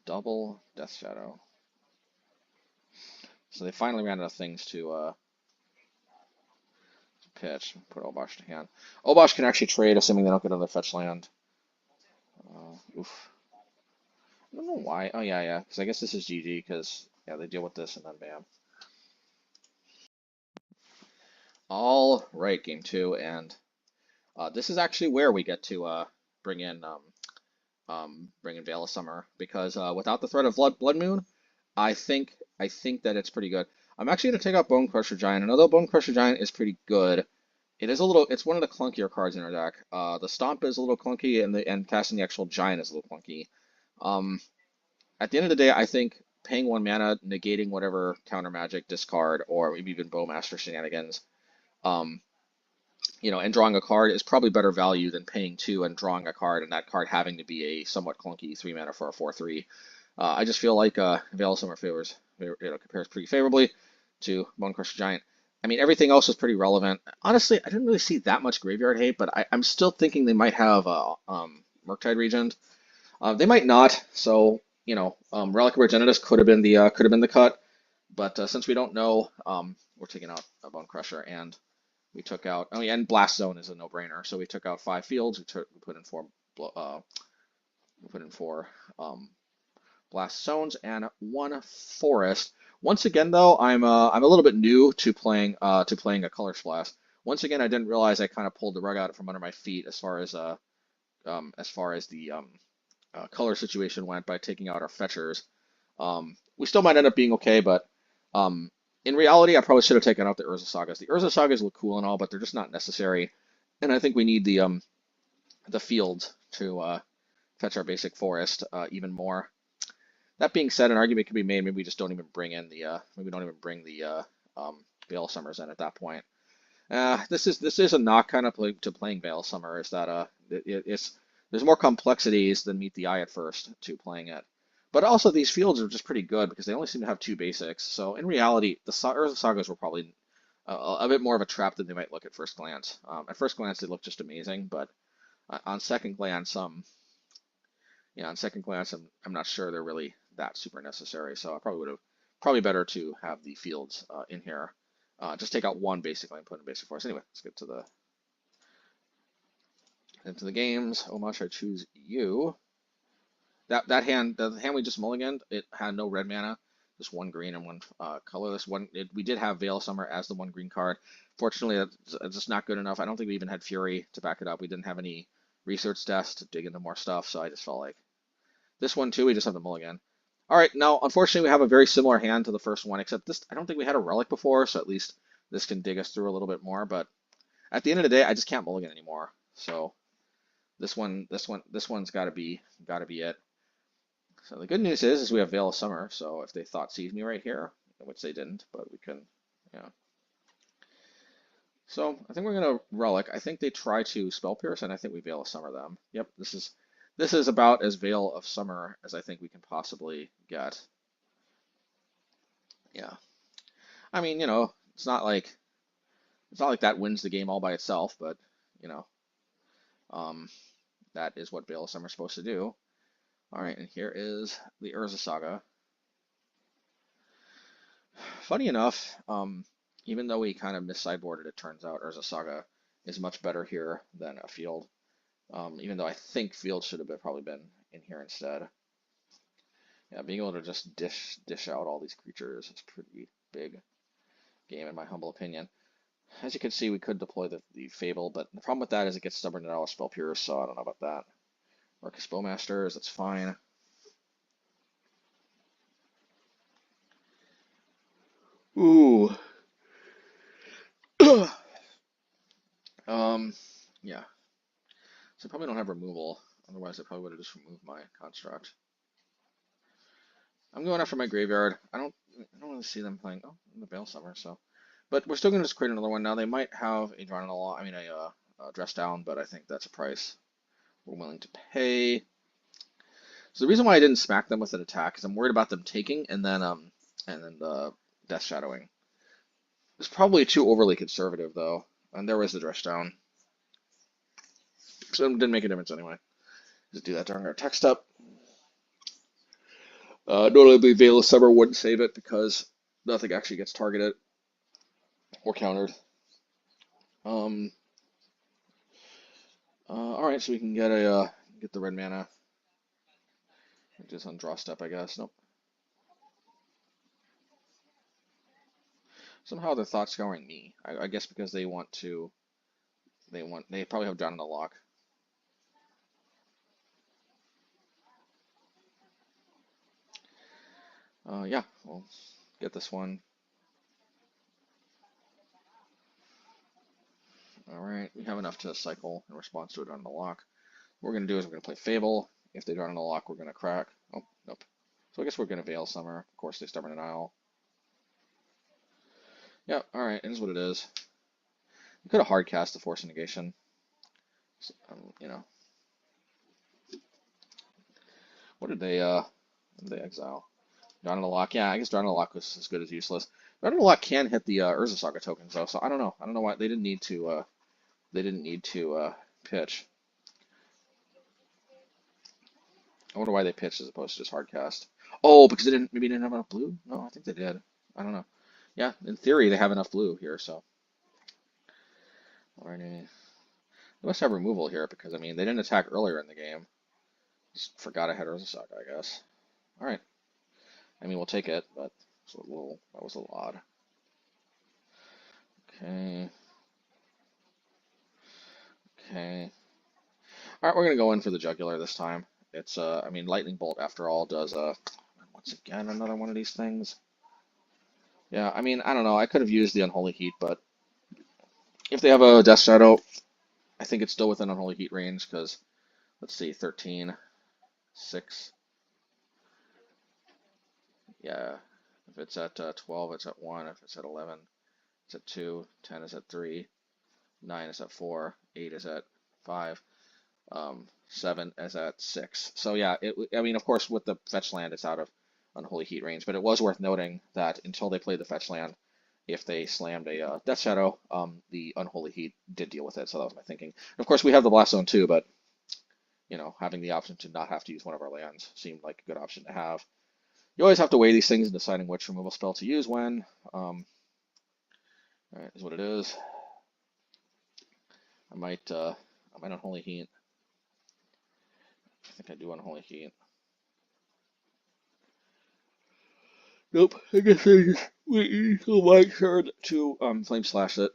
Double Death Shadow. So they finally ran out of things to pitch. Put Obosh to hand. Obosh can actually trade, assuming they don't get another fetch land. Oof. I don't know why. Oh, yeah. Because I guess this is GG, because, yeah, they deal with this, and then bam. All right, game 2, and this is actually where we get to bring in Veil of Summer, because without the threat of Blood Moon, I think that it's pretty good. I'm actually going to take out Bonecrusher Giant, and although Bonecrusher Giant is pretty good, it's one of the clunkier cards in our deck. The Stomp is a little clunky, and casting the actual Giant is a little clunky. At the end of the day, I think paying 1 mana, negating whatever counter magic, discard, or maybe even Bowmaster shenanigans, and drawing a card is probably better value than paying 2 and drawing a card, and that card having to be a somewhat clunky 3 mana for a 4/3. I just feel like Veil of Summer compares pretty favorably to Bonecrusher Giant. I mean, everything else is pretty relevant. Honestly, I didn't really see that much graveyard hate, but I'm still thinking they might have Murktide Regent. They might not. So Relic of Progenitus could have been the cut, but since we don't know, we're taking out a Bonecrusher, and we took out. Oh yeah, and Blast Zone is a no-brainer. So we took out 5 fields. We put in 4. We put in 4 Blast Zones and 1 forest. Once again, though, I'm a little bit new to playing a Color Splash. Once again, I didn't realize I kind of pulled the rug out from under my feet as far as the color situation went by taking out our fetchers. We still might end up being okay, but in reality, I probably should have taken out the Urza Sagas. The Urza Sagas look cool and all, but they're just not necessary. And I think we need the field to fetch our basic forest even more. That being said, an argument can be made. Maybe we just don't even bring in the Veil of Summers in at that point. This is a knock kind of to playing Veil of Summer, is that there's more complexities than meet the eye at first to playing it. But also these fields are just pretty good because they only seem to have 2 basics. So in reality, the Urza Sagas were probably a bit more of a trap than they might look at first glance. At first glance, they look just amazing, but on second glance, I'm not sure they're really that super necessary. So I probably better to have the fields in here. Just take out 1 basically and put in basic force. Anyway, let's get to into the games. Obosh, I choose you. The hand we just mulliganed, it had no red mana, just 1 green and 1 colorless. We did have Veil of Summer as the 1 green card. Fortunately, that's just not good enough. I don't think we even had Fury to back it up. We didn't have any research desks to dig into more stuff, so I just felt like this one too. We just have the mulligan. All right, now unfortunately we have a very similar hand to the first one, except this I don't think we had a relic before, so at least this can dig us through a little bit more. But at the end of the day, I just can't mulligan anymore. So this one's got to be it. So the good news is we have Veil of Summer. So if they thought Seize Me right here, which they didn't, but we can, yeah. So I think we're gonna Relic. I think they try to Spell Pierce, and I think we Veil of Summer them. Yep, this is about as Veil of Summer as I think we can possibly get. Yeah, I mean, it's not like that wins the game all by itself, but that is what Veil of Summer is supposed to do. All right, and here is the Urza Saga. Funny enough, even though we kind of mis-sideboarded, it turns out Urza Saga is much better here than a field. Even though I think field should have probably been in here instead. Yeah, being able to just dish out all these creatures is a pretty big game in my humble opinion. As you can see, we could deploy the Fable, but the problem with that is it gets stubborn and all spell pure, so I don't know about that. Orcus Bowmasters, that's fine. Ooh. Yeah. So I probably don't have removal. Otherwise, I probably would have just removed my construct. I'm going after my graveyard. I don't really see them playing. Oh, in the Veil Summer, so. But we're still going to just create another one now. They might have a drawn in a law. I mean, a dress down, but I think that's a price we're willing to pay. So the reason why I didn't smack them with an attack is I'm worried about them taking and then the Death Shadowing. It's probably too overly conservative though, and there was the dress down. So it didn't make a difference anyway. Just do that during our tech step. Notably, Veil of Summer wouldn't save it because nothing actually gets targeted or countered. All right, so we can get the red mana. Just on draw step, I guess. Nope. Somehow they're thought scouring me. I guess because they want to. They probably have John in the lock. Yeah, we'll get this one. All right, we have enough to cycle in response to it on the lock. What we're gonna do is we're gonna play Fable. If they draw in the lock, we're gonna crack. Oh, nope. So I guess we're gonna Veil Summer. Of course, they Stubborn Denial. Yeah, all right, it is what it is. We could have hard cast the Force Negation. So, you know. What did they exile? Drawn in the lock. Yeah, I guess Drawn in the lock was as good as useless. Drawn in the lock can hit the Urza Saga tokens though, so I don't know. I don't know why they didn't need to. They didn't need to pitch. I wonder why they pitched as opposed to just hard cast. Oh, because maybe they didn't have enough blue? No, I think they did. I don't know. Yeah, in theory they have enough blue here, so. Alrighty. They must have removal here because I mean they didn't attack earlier in the game. Just forgot I had Urza Saga, I guess. Alright. I mean we'll take it, but that was a little odd. Okay. Okay. Alright, we're gonna go in for the jugular this time. It's I mean Lightning Bolt after all does once again another one of these things. Yeah, I mean I don't know, I could have used the Unholy Heat, but if they have a Death Shadow, I think it's still within Unholy Heat range because let's see, 13, 6. Yeah. If it's at 12, it's at 1. If it's at 11, it's at 2. 10 is at 3. 9 is at 4. 8 is at 5. 7 is at 6. So yeah, I mean, of course, with the fetch land, it's out of Unholy Heat range, but it was worth noting that until they played the fetch land, if they slammed a Death Shadow, the Unholy Heat did deal with it, so that was my thinking. Of course, we have the Blast Zone too, but, you know, having the option to not have to use one of our lands seemed like a good option to have. You always have to weigh these things in deciding which removal spell to use when. All right, is what it is. I might Unholy Heat. I think I do Unholy Heat. Nope, I guess I just wait until my turn to Flame Slash it.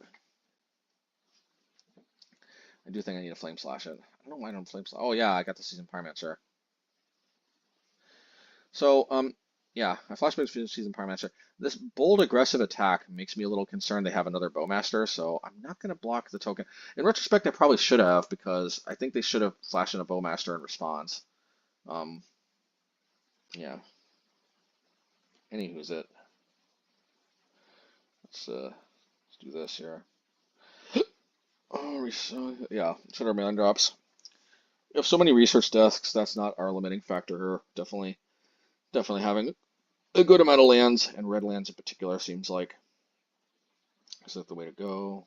I do think I need to Flame Slash it. I don't know why I don't Flame Slash. Oh yeah, I got the Seasoned Pyromancer. So yeah, I flashback to Seasoned Pyromancer. This bold aggressive attack makes me a little concerned they have another Bowmaster, so I'm not going to block the token. In retrospect, I probably should have because I think they should have flashed in a Bowmaster in response. Yeah. Anywho's it. Let's do this here. Oh, yeah, should have land drops. We have so many research desks. That's not our limiting factor here. Definitely having a good amount of lands and red lands in particular seems like is that the way to go.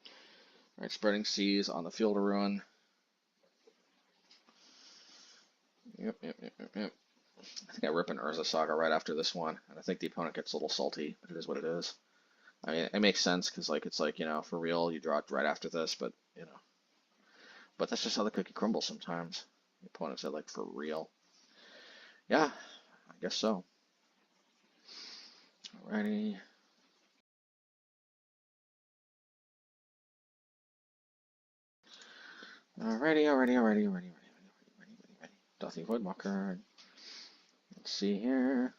All right, Spreading Seas on the Field of Ruin. Yep. I think I rip an Urza Saga right after this one, and I think the opponent gets a little salty, but it is what it is. I mean, it makes sense because like it's like, you know, for real, you draw it right after this, but you know, but that's just how the cookie crumbles sometimes. The opponent said like for real. Yeah, I guess so. Alrighty. Alrighty. Dothy Voidwalker. Let's see here.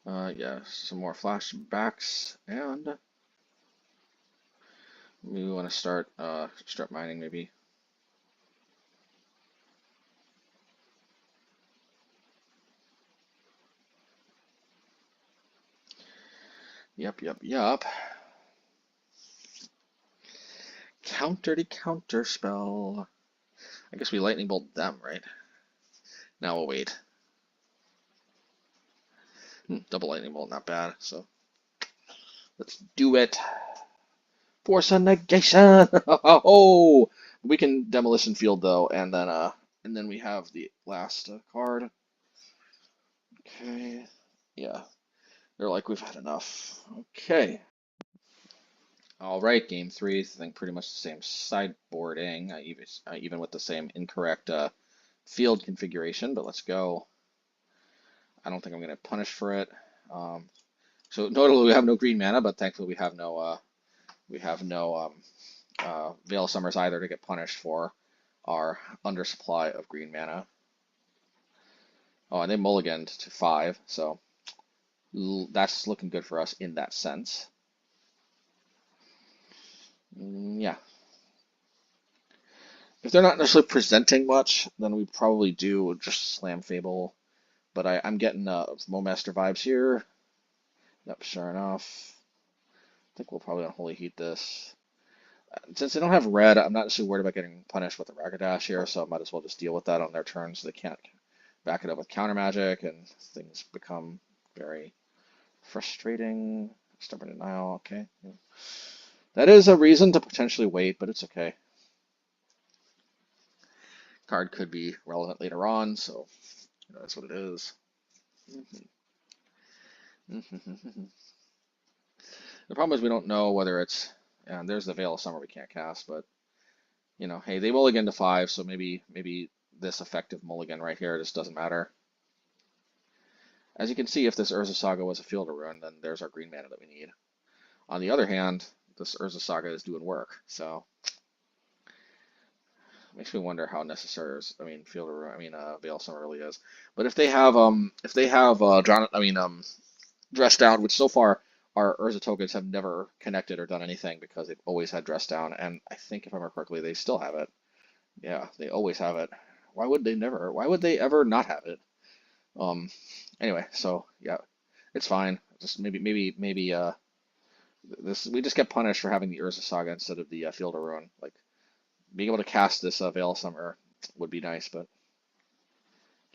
Yeah, some more flashbacks, and we want to start strip mining maybe. Yep. Counter to counter spell. I guess we lightning bolt them, right? Now we'll wait. Double lightning bolt, not bad. So let's do it. Force a negation. Oh, we can demolition field though, and then we have the last card. Okay, yeah, they're like we've had enough. Okay. All right, game three. I think pretty much the same sideboarding, even with the same incorrect field configuration. But let's go. I don't think I'm going to punish for it. So notably, we have no green mana, but thankfully we have no Veil Summers either to get punished for our undersupply of green mana. Oh, and they mulliganed to 5, so that's looking good for us in that sense. Yeah. If they're not necessarily presenting much, then we probably do just slam Fable. But I'm getting Momaster vibes here. Yep, sure enough. I think we'll probably Unholy Heat this. Since they don't have red, I'm not necessarily worried about getting punished with the Rakdos here, so I might as well just deal with that on their turn so they can't back it up with counter magic, and things become very frustrating. Stubborn Denial, okay. That is a reason to potentially wait, but it's okay. Card could be relevant later on, so that's what it is. The problem is we don't know whether it's, and there's the Veil of Summer we can't cast, but hey, they mulligan to 5, so maybe this effective mulligan right here just doesn't matter. As you can see, if this Urza Saga was a Field of Ruin, then there's our green mana that we need. On the other hand, this Urza Saga is doing work, so it makes me wonder how necessary, Field of Ruin, Veil of Summer really is. But if they have Dress Down, which so far our Urza tokens have never connected or done anything because they've always had Dress Down, and I think if I remember correctly, they still have it. Yeah, they always have it. Why would they never? Why would they ever not have it? Anyway, so yeah, it's fine. Just maybe this we just get punished for having the Urza Saga instead of the Field of Ruin. Like being able to cast this Veil of Summer would be nice, but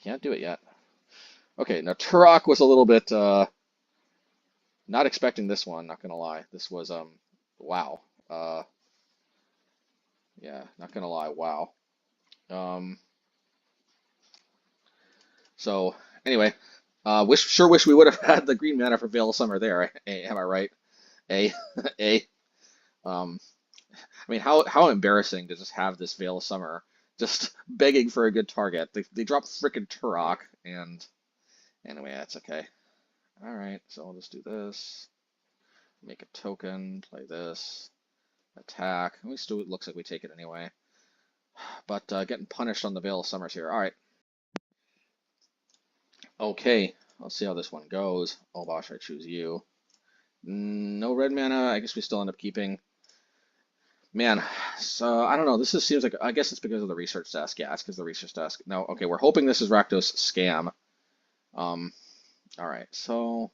can't do it yet. Okay, now Turok was a little bit not expecting this one. Not gonna lie, this was wow. Yeah, not gonna lie, wow. Um, so anyway, sure wish we would have had the green mana for Veil of Summer there. Am I right? A, a. Um, how embarrassing to just have this Veil of Summer just begging for a good target. They drop frickin' Turok, and anyway, that's okay. All right, so I'll just do this. Make a token, play this, attack. At least it looks like we take it anyway. But getting punished on the Veil of Summers here. All right. Okay, let's see how this one goes. Obosh, I choose you. No red mana. I guess we still end up keeping. Man, so I don't know. Seems like, I guess it's because of the research desk. Yeah, it's because of the research desk. No, okay, we're hoping this is Rakdos scam. All right, so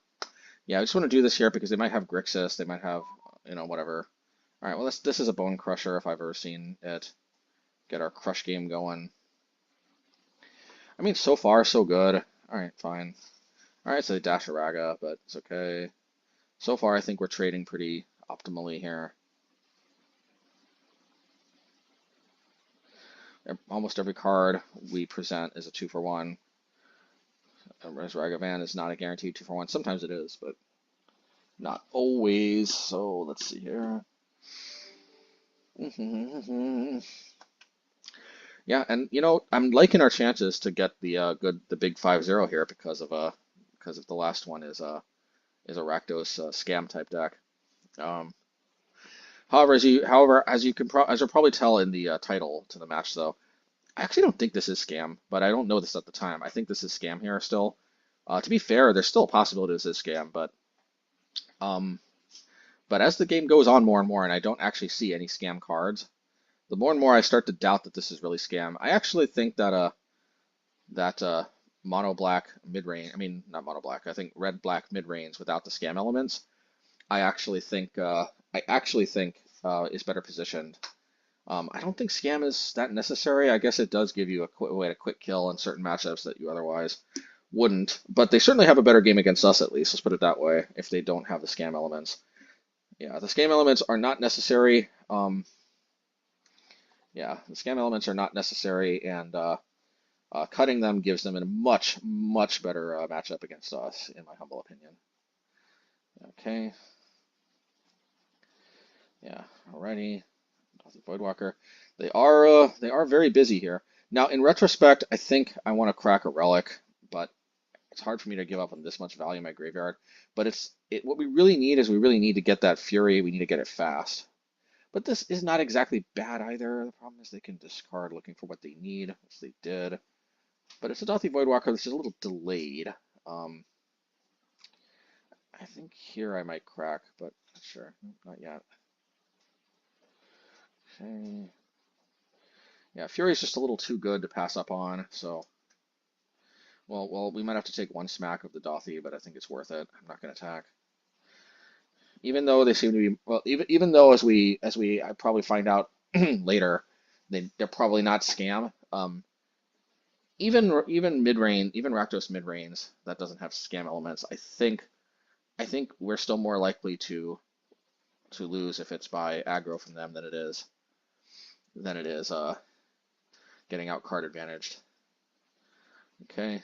yeah, I just want to do this here because they might have Grixis, they might have, whatever. All right, well, this is a Bonecrusher if I've ever seen it. Get our crush game going. So far so good. All right, fine. All right, so they dash a Raga, but it's okay. So far, I think we're trading pretty optimally here. Almost every card we present is a 2-for-1. Ragavan is not a guaranteed 2-for-1. Sometimes it is, but not always. So let's see here. Yeah, and I'm liking our chances to get the big 5-0 here because of the last one is is a Rakdos scam type deck. Um, however, as you'll probably tell in the title to the match, though, I actually don't think this is scam, but I don't know this at the time. I think this is scam here still. To be fair, there's still a possibility this is scam, um, but as the game goes on more and more, and I don't actually see any scam cards, the more and more I start to doubt that this is really scam. I actually think that mono black mid range, I mean not mono black, I think red black mid range without the scam elements, I actually think is better positioned. I don't think scam is that necessary. I guess it does give you a quick way to quick kill in certain matchups that you otherwise wouldn't, but they certainly have a better game against us at least. Let's put it that way. If they don't have the scam elements, yeah, the scam elements are not necessary. Yeah, the scam elements are not necessary, and cutting them gives them a much, much better matchup against us, in my humble opinion. Okay. Yeah, alrighty. Voidwalker. They are very busy here. Now, in retrospect, I think I want to crack a relic, but it's hard for me to give up on this much value in my graveyard. But what we really need is we really need to get that Fury. We need to get it fast. But this is not exactly bad either. The problem is they can discard looking for what they need, which they did. But it's a Dauthi Voidwalker. This is a little delayed. I think here I might crack, but not sure. Not yet. Okay. Yeah, Fury's just a little too good to pass up on, so well, we might have to take one smack of the Dauthi, but I think it's worth it. I'm not going to attack. Even though they seem to be, well, even though I probably find out later, they're probably not scam. Even mid-range, even Rakdos mid-range that doesn't have scam elements, I think we're still more likely to lose if it's by aggro from them than it is getting out card advantaged. Okay.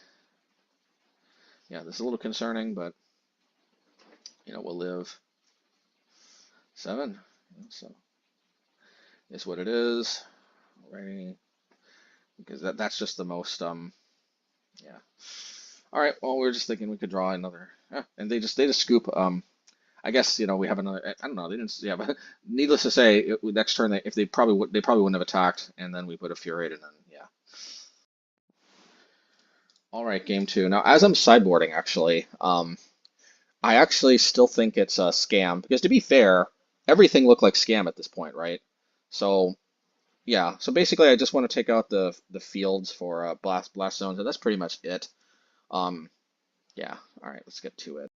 Yeah, this is a little concerning, but we'll live. 7. So is what it is. Alrighty. Because that's just the most yeah. Alright, well we're just thinking we could draw another. And they just scoop. I guess we have another. I don't know. They didn't. Yeah, but needless to say, next turn they probably wouldn't have attacked, and then we put a Fury, and then yeah. All right, game 2. Now, as I'm sideboarding, actually, I actually still think it's a scam because, to be fair, everything looked like scam at this point, right? So yeah. So basically, I just want to take out the fields for blast zones, and that's pretty much it. Yeah. All right, let's get to it.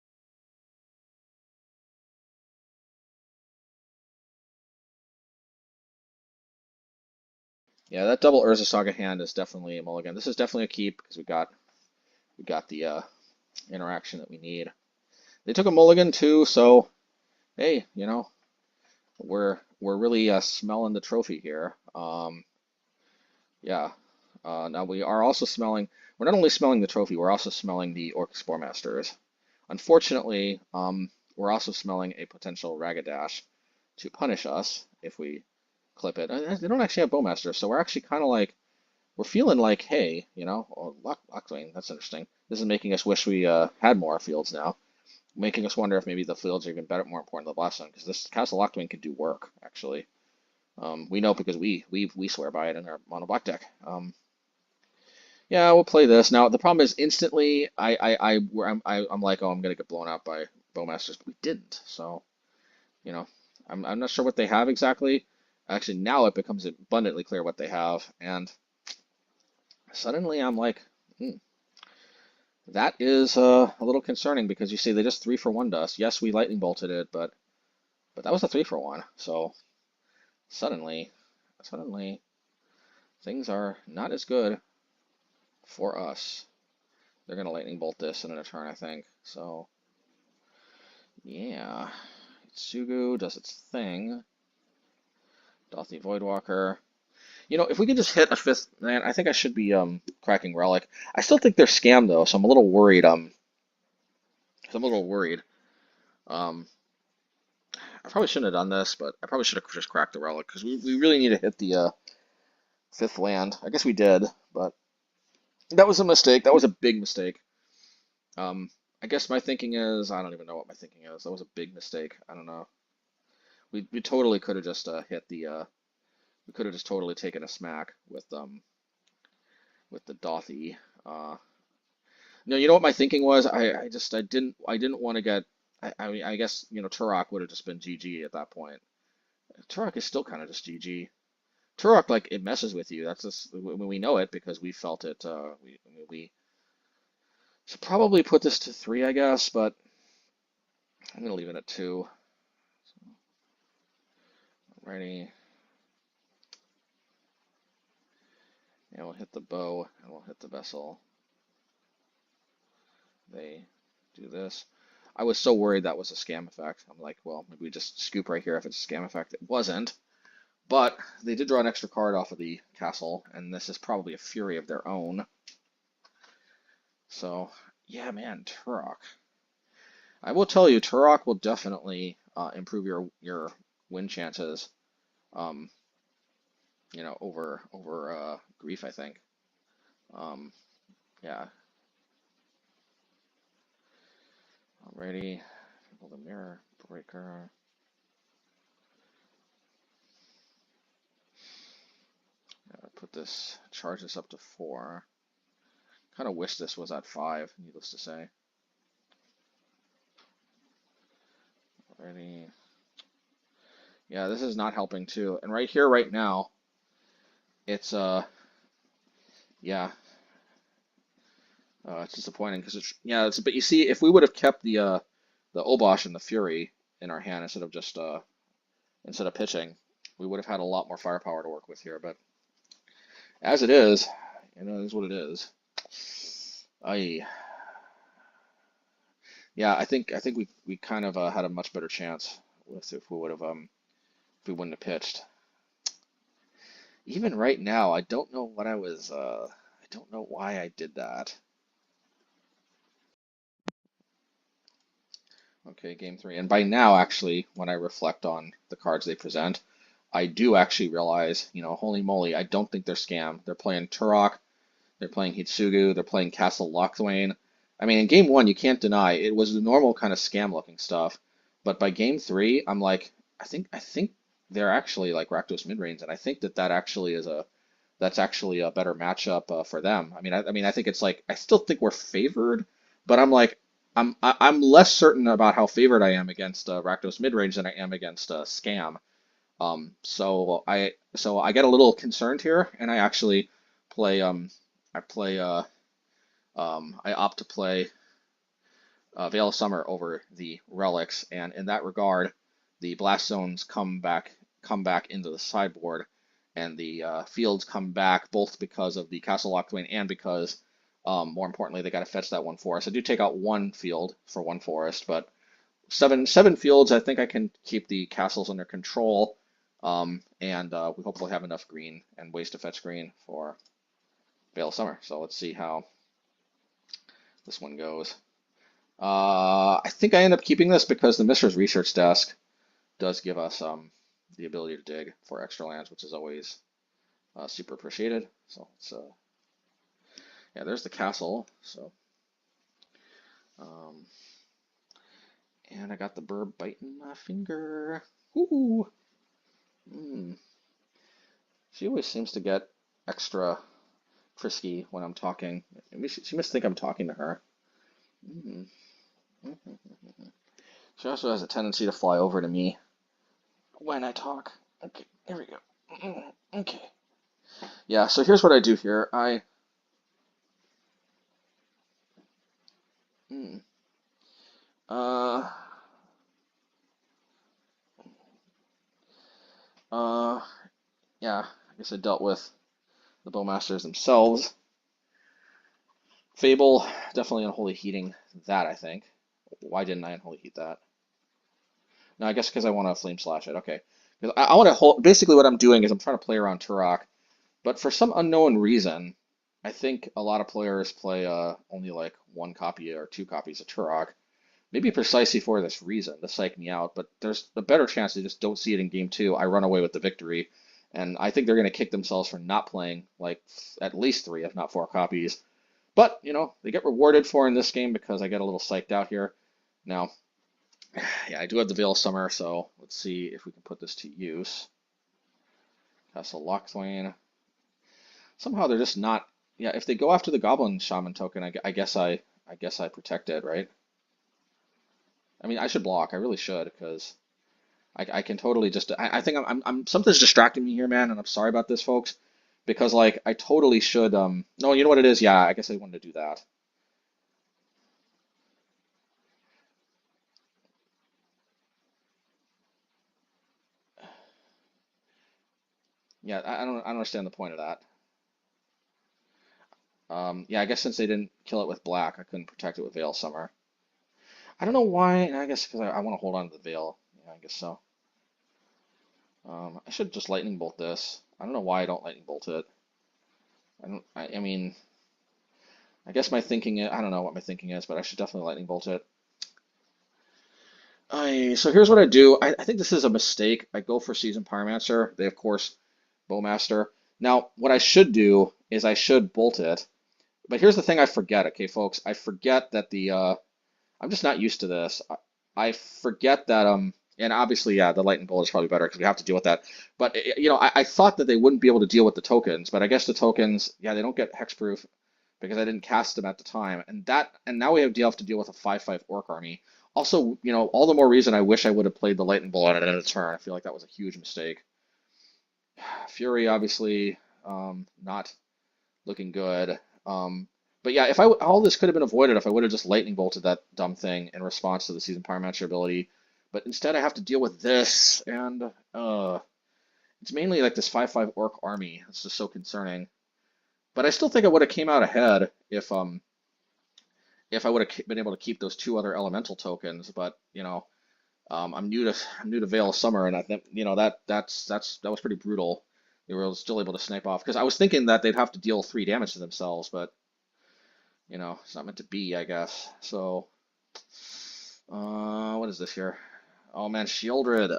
Yeah, that double Urza Saga hand is definitely a mulligan. This is definitely a keep because we got the interaction that we need. They took a mulligan too, so hey, we're really smelling the trophy here. Yeah. Now we are also smelling. We're not only smelling the trophy, we're also smelling the Orc Spore Masters. Unfortunately, we're also smelling a potential Ragadash to punish us if we clip it. They don't actually have Bowmaster, so we're actually kind of like we're feeling like, hey, Lockdoing, that's interesting. This is making us wish we had more fields now, making us wonder if maybe the fields are even better, more important than the Blast Zone, because this Castle Lockdoing can do work actually. We know because we swear by it in our mono black deck. Yeah, we'll play this. Now the problem is instantly I'm like, oh, I'm gonna get blown out by Bowmasters, but we didn't. So I'm not sure what they have exactly. Actually, now it becomes abundantly clear what they have, and suddenly I'm like, that is a little concerning because you see they just 3-for-1 us. Yes, we lightning bolted it, but that was a 3-for-1. So suddenly things are not as good for us. They're gonna lightning bolt this in a turn, I think. So yeah, Itsugu does its thing. Dauthi Voidwalker. If we could just hit a 5th man, I think I should be cracking Relic. I still think they're scam though, so I'm a little worried. I probably shouldn't have done this, but I probably should have just cracked the Relic because we really need to hit the 5th land. I guess we did, but that was a mistake. That was a big mistake. I guess my thinking is, I don't even know what my thinking is. That was a big mistake. I don't know. We totally could have just hit the we could have just totally taken a smack with the Dothy. Uh, no, you know what my thinking was? I didn't want to get. I mean, I guess Turok would have just been GG at that point. Turok is still kind of just GG. Turok, like, it messes with you. That's just we know it because we felt it. We should probably put this to 3, I guess, but I'm gonna leave it at 2. Alrighty, and we'll hit the bow and we'll hit the vessel. They do this. I was so worried that was a scam effect. I'm like, well, maybe we just scoop right here if it's a scam effect. It wasn't, but they did draw an extra card off of the castle, and this is probably a Fury of their own. So, yeah, man, Turok. I will tell you, Turok will definitely improve your win chances, um, over Grief, I think. Um, yeah. Alrighty. The Mirror Breaker. Put this, charge this up to 4. Kind of wish this was at 5, needless to say. Alrighty. Yeah, this is not helping too. And right here, right now, it's yeah, it's disappointing because but you see, if we would have kept the Obosh and the Fury in our hand instead of pitching, we would have had a lot more firepower to work with here. But as it is, it is what it is. Yeah, I think we kind of had a much better chance with if we would have if we wouldn't have pitched. Even right now, I don't know what I don't know why I did that. Okay, game 3. And by now, actually, when I reflect on the cards they present, I do actually realize, holy moly, I don't think they're scam. They're playing Turok, they're playing Hitsugu, they're playing Castle Locthwain. I mean, in game 1, you can't deny it was the normal kind of scam looking stuff. But by game 3, I'm like, I think they're actually like Rakdos Midrange, and I think that's actually a better matchup for them. I think it's like I still think we're favored, but I'm like I'm less certain about how favored I am against Rakdos Midrange than I am against Scam. So I get a little concerned here, and I actually play I play I opt to play Veil of Summer over the relics, and in that regard, the blast zones come back into the sideboard, and the fields come back both because of the Castle Locthwain and because, more importantly, they got to fetch that one forest. I do take out one field for one forest, but seven fields, I think I can keep the castles under control, and we hopefully have enough green and ways to fetch green for Veil of Summer. So let's see how this one goes. I think I end up keeping this because the Mishra's Research Desk does give us the ability to dig for extra lands, which is always super appreciated. So it's yeah, there's the castle. So and I got the bird biting my finger. Ooh. She always seems to get extra frisky when I'm talking. She must think I'm talking to her. Mm. She also has a tendency to fly over to me when I talk. Okay, here we go. Okay. Yeah, so here's what I do here. Hmm. Uh, yeah, I guess I dealt with the Bowmasters themselves. Fable, definitely Unholy Heating that, I think. Why didn't I Unholy Heat that? No, I guess because I want to Flame Slash it. Okay. I want to hold. Basically, what I'm doing is I'm trying to play around Turok, but for some unknown reason, I think a lot of players play only like 1 copy or 2 copies of Turok. Maybe precisely for this reason, to psych me out, but there's a better chance they just don't see it in game 2. I run away with the victory, and I think they're going to kick themselves for not playing like at least 3, if not 4 copies. But, you know, they get rewarded for in this game because I get a little psyched out here. Now, yeah, I do have the Veil of Summer, so let's see if we can put this to use. Castle Lochthwain. Somehow they're just not. Yeah, if they go after the Goblin Shaman token, I guess I protect it, right? I mean, I should block. I really should because I can totally just. I think I'm something's distracting me here, man, and I'm sorry about this, folks, because like I totally should. No, you know what it is? Yeah, I guess I wanted to do that. Yeah, I don't understand the point of that. Yeah, I guess since they didn't kill it with black, I couldn't protect it with Veil Summer. I don't know why. I guess because I want to hold on to the Veil. Yeah, I guess so. I should just lightning bolt this. I don't know why I don't lightning bolt it. I don't. I mean, I guess my thinking is, I don't know what my thinking is, but I should definitely lightning bolt it. So here's what I do. I think this is a mistake. I go for Seasoned Pyromancer. They of course Bowmaster. Now what I should do is I should bolt it. But here's the thing I forget. Okay, folks, I forget that the I'm just not used to this. I forget that and obviously yeah, the lightning bolt is probably better because we have to deal with that. But you know, I thought that they wouldn't be able to deal with the tokens, but I guess the tokens, yeah, they don't get hexproof because I didn't cast them at the time, and now we have to deal with a 5/5 orc army. Also, you know, all the more reason I wish I would have played the lightning bolt at a turn. I feel like that was a huge mistake. Fury obviously not looking good. But yeah, if all this could have been avoided if I would have just lightning bolted that dumb thing in response to the Seasoned Pyromancer ability. But instead I have to deal with this, and it's mainly like this 5/5 orc army. It's just so concerning. But I still think I would have came out ahead if I would have been able to keep those two other elemental tokens. But you know, I'm new to Veil of Summer, and I think you know that was pretty brutal. They were still able to snipe off because I was thinking that they'd have to deal 3 damage to themselves, but you know it's not meant to be, I guess. So, what is this here? Oh man, Shieldred.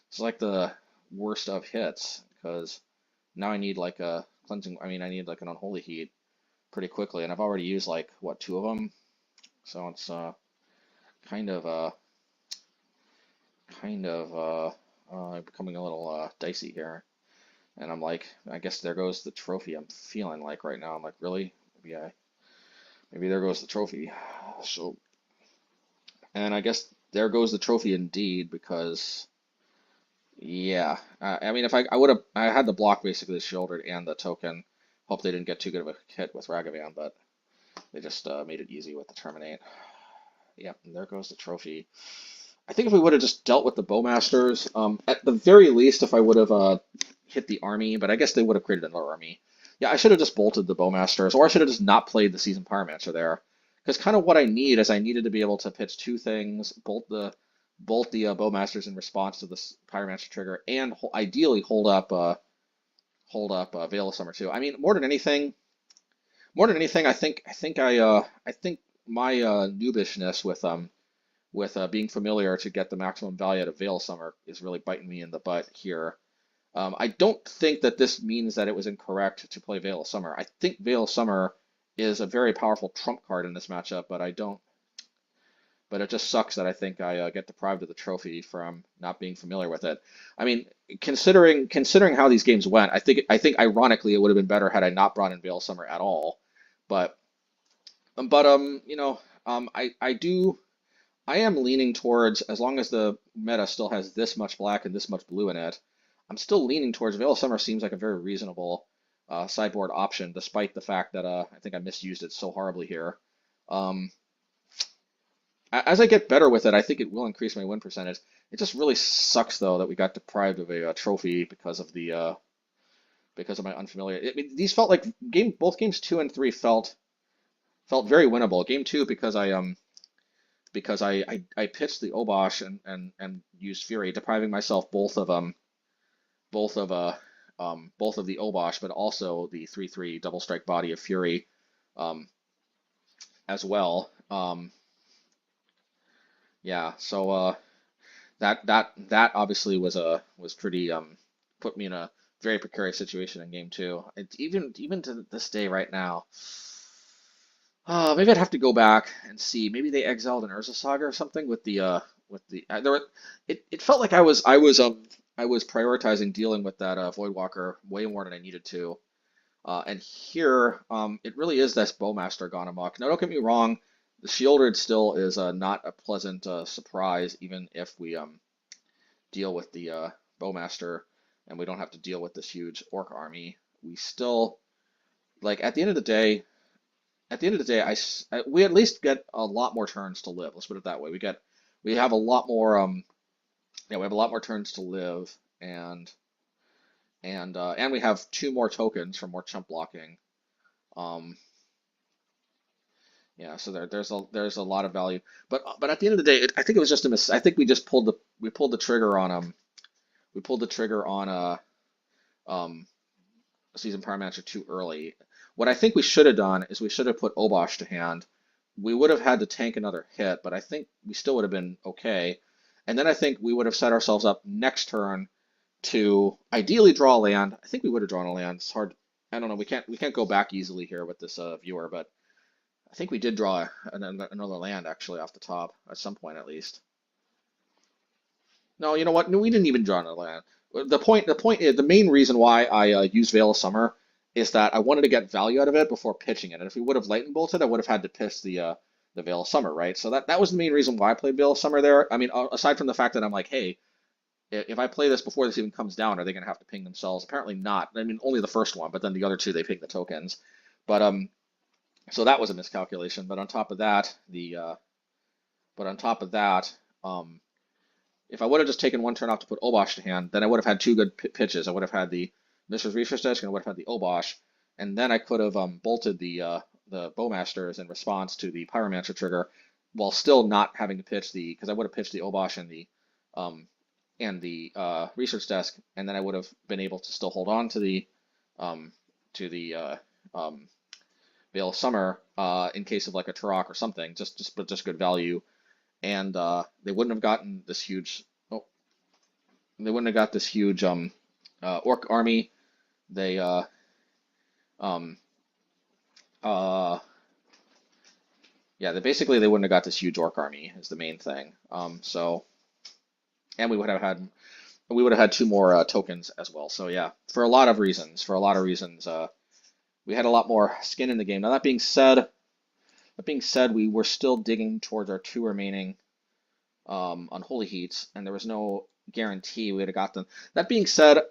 It's like the worst of hits because now I need like a cleansing. I mean, I need like an Unholy Heat pretty quickly, and I've already used like what 2 of them, so it's kind of becoming a little dicey here. And I'm like, I guess there goes the trophy I'm feeling like right now. I'm like, really? Maybe there goes the trophy. So, and I guess there goes the trophy indeed because, yeah. I mean, if I had the block basically the Shieldred and the token. Hope they didn't get too good of a hit with Ragavan, but they just made it easy with the Terminate. Yep, and there goes the trophy. I think if we would have just dealt with the Bowmasters, at the very least, if I would have hit the army, but I guess they would have created another army. Yeah, I should have just bolted the Bowmasters, or I should have just not played the Seasoned Pyromancer there. Because kind of what I need is I needed to be able to pitch 2 things, bolt the Bowmasters in response to the Pyromancer trigger, and ideally hold up Veil of Summer too. I mean, more than anything, I think my noobishness with being familiar to get the maximum value out of Veil of Summer is really biting me in the butt here. I don't think that this means that it was incorrect to play Veil of Summer. I think Veil of Summer is a very powerful trump card in this matchup, but I don't. But it just sucks that I think I get deprived of the trophy from not being familiar with it. I mean, considering how these games went, I think ironically it would have been better had I not brought in Veil of Summer at all. But you know, I am leaning towards, as long as the meta still has this much black and this much blue in it, I'm still leaning towards Veil of Summer seems like a very reasonable sideboard option, despite the fact that I think I misused it so horribly here. Um, as I get better with it, I think it will increase my win percentage. It just really sucks though that we got deprived of a trophy because of my unfamiliar. I mean, these felt like both games 2 and 3 felt very winnable. Game 2 because I pitched the Obosh and used Fury, depriving myself both of both of the Obosh, but also the 3/3 double strike body of Fury um, as well. Yeah, so that obviously was pretty put me in a very precarious situation in game 2. Even to this day right now, Maybe I'd have to go back and see. Maybe they exiled an Urza Saga or something with the there were, it felt like I was prioritizing dealing with that Voidwalker way more than I needed to. And here, it really is this Bowmaster gone amok. Now, don't get me wrong, the Shieldred still is not a pleasant surprise, even if we deal with the Bowmaster and we don't have to deal with this huge Orc army. We still, like, at the end of the day, we at least get a lot more turns to live. Let's put it that way. We have a lot more, yeah, we have a lot more turns to live, and and we have two more tokens for more chump blocking. Um, Yeah, so there's a lot of value, but at the end of the day, I think it was just a mis. I think we pulled the trigger on we pulled the trigger on um Seasoned Pyromancer too early. What I think we should have done is we should have put Obosh to hand. We would have had to tank another hit, but I think we still would have been okay. And then I think we would have set ourselves up next turn to ideally draw a land. I think we would have drawn a land. It's hard. I don't know. We can't go back easily here with this viewer, but I think we did draw another land actually off the top at some point at least. No, you know what? No, we didn't even draw another land. The point is the main reason why I used Veil of Summer is that I wanted to get value out of it before pitching it. And if we would have lightning bolted, I would have had to pitch the Veil of Summer, right? So that was the main reason why I played Veil of Summer there. I mean, aside from the fact that I'm like, hey, if I play this before this even comes down, are they going to have to ping themselves? Apparently not. I mean, only the first one, but then the other two they ping the tokens. But so that was a miscalculation. But on top of that, um, if I would have just taken one turn off to put Obosh to hand, then I would have had two good pitches. I would have had the Mishra's Research Desk and I would have had the Obosh, and then I could have bolted the Bowmasters in response to the Pyromancer trigger, while still not having to pitch because I would have pitched the Obosh um, and the Research Desk, and then I would have been able to still hold on um, to the Veil of Summer in case of like a Turok or something, just good value, and they wouldn't have gotten this huge. Oh, they wouldn't have got this huge Orc army. They um uh yeah, they wouldn't have got this huge Orc army is the main thing. So and we would have had two more tokens as well. So yeah, for a lot of reasons, we had a lot more skin in the game. Now that being said, we were still digging towards our two remaining Unholy Heats, and there was no guarantee we would have got them. That being said,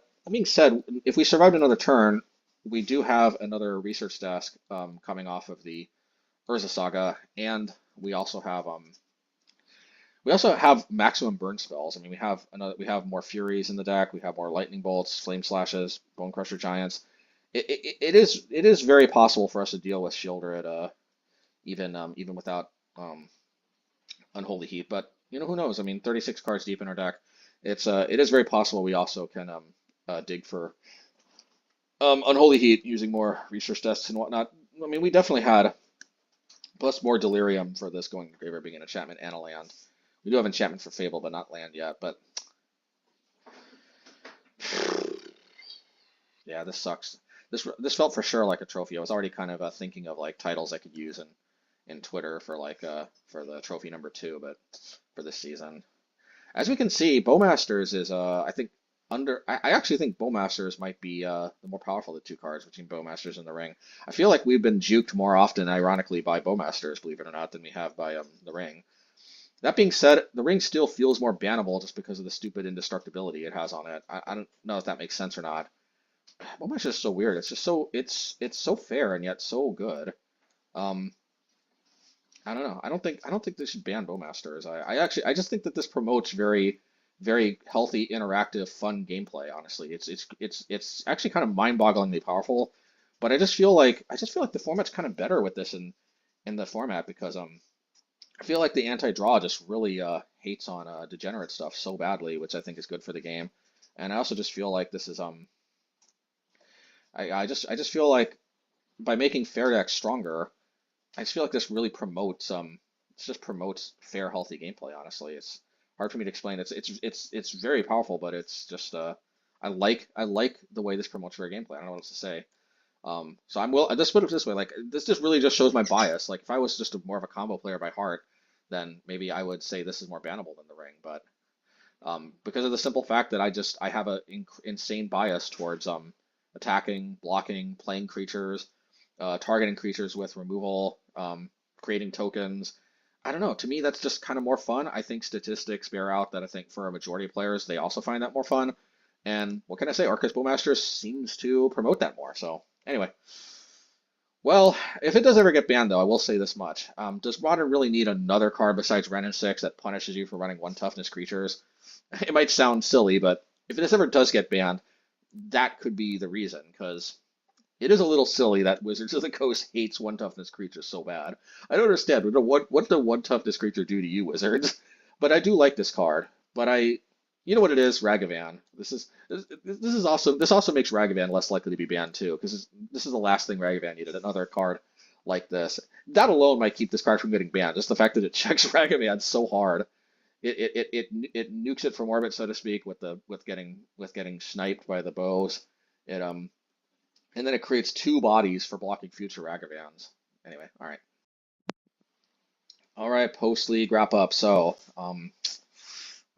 if we survived another turn, we do have another research desk coming off of the Urza Saga, and we also have maximum burn spells. I mean, we have more Furies in the deck. We have more Lightning Bolts, Flame Slashes, Bonecrusher Giants. It is very possible for us to deal with Shieldred even without um, Unholy Heat. But you know who knows? I mean, 36 cards deep in our deck. It is very possible we also can dig for Unholy Heat using more research desks and whatnot. I mean, we definitely had plus more Delirium for this going to Graveyard being an enchantment and a land. We do have enchantment for Fable, but not land yet. But yeah, this sucks. This felt for sure like a trophy. I was already kind of thinking of like titles I could use in Twitter for like for the trophy number two, but for this season. As we can see, Bowmasters is I think I actually think Bowmasters might be the more powerful of the two cards between Bowmasters and the Ring. I feel like we've been juked more often, ironically, by Bowmasters, believe it or not, than we have by the Ring. That being said, the Ring still feels more bannable just because of the stupid indestructibility it has on it. I don't know if that makes sense or not. Obosh is so weird. It's just it's so fair and yet so good. Um, I don't know. I don't think they should ban Bowmasters. I just think that this promotes very healthy, interactive, fun gameplay. Honestly, it's actually kind of mind-bogglingly powerful. But I just feel like the format's kind of better with this in the format because I feel like the anti-draw just really hates on degenerate stuff so badly, which I think is good for the game. And I also just feel like this is I just feel like by making fair decks stronger, I just feel like this really promotes it just promotes fair, healthy gameplay. Honestly, it's hard for me to explain. It's very powerful, but it's just I like the way this promotes fair gameplay. I don't know what else to say. So I'll just put it this way, like this just really just shows my bias. Like if I was just more of a combo player by heart, then maybe I would say this is more bannable than the ring. But because of the simple fact that I have a insane bias towards attacking, blocking, playing creatures, targeting creatures with removal, creating tokens. I don't know. To me, that's just kind of more fun. I think statistics bear out that I think for a majority of players, they also find that more fun. And what can I say? Arcus Bowmaster seems to promote that more. So anyway, well, if it does ever get banned, though, I will say this much. Does Modern really need another card besides Wrenn and 6 that punishes you for running 1 toughness creatures? It might sound silly, but if this ever does get banned, that could be the reason, because it is a little silly that Wizards of the Coast hates 1 toughness creatures so bad. I don't understand. What the 1 toughness creature do to you, Wizards? But I do like this card. But you know what it is, Ragavan. This also makes Ragavan less likely to be banned too, because this is the last thing Ragavan needed, another card like this. That alone might keep this card from getting banned. Just the fact that it checks Ragavan so hard, it nukes it from orbit, so to speak, with getting sniped by the bows. It and then it creates 2 bodies for blocking future Ragavans. Anyway, all right, post league wrap up. So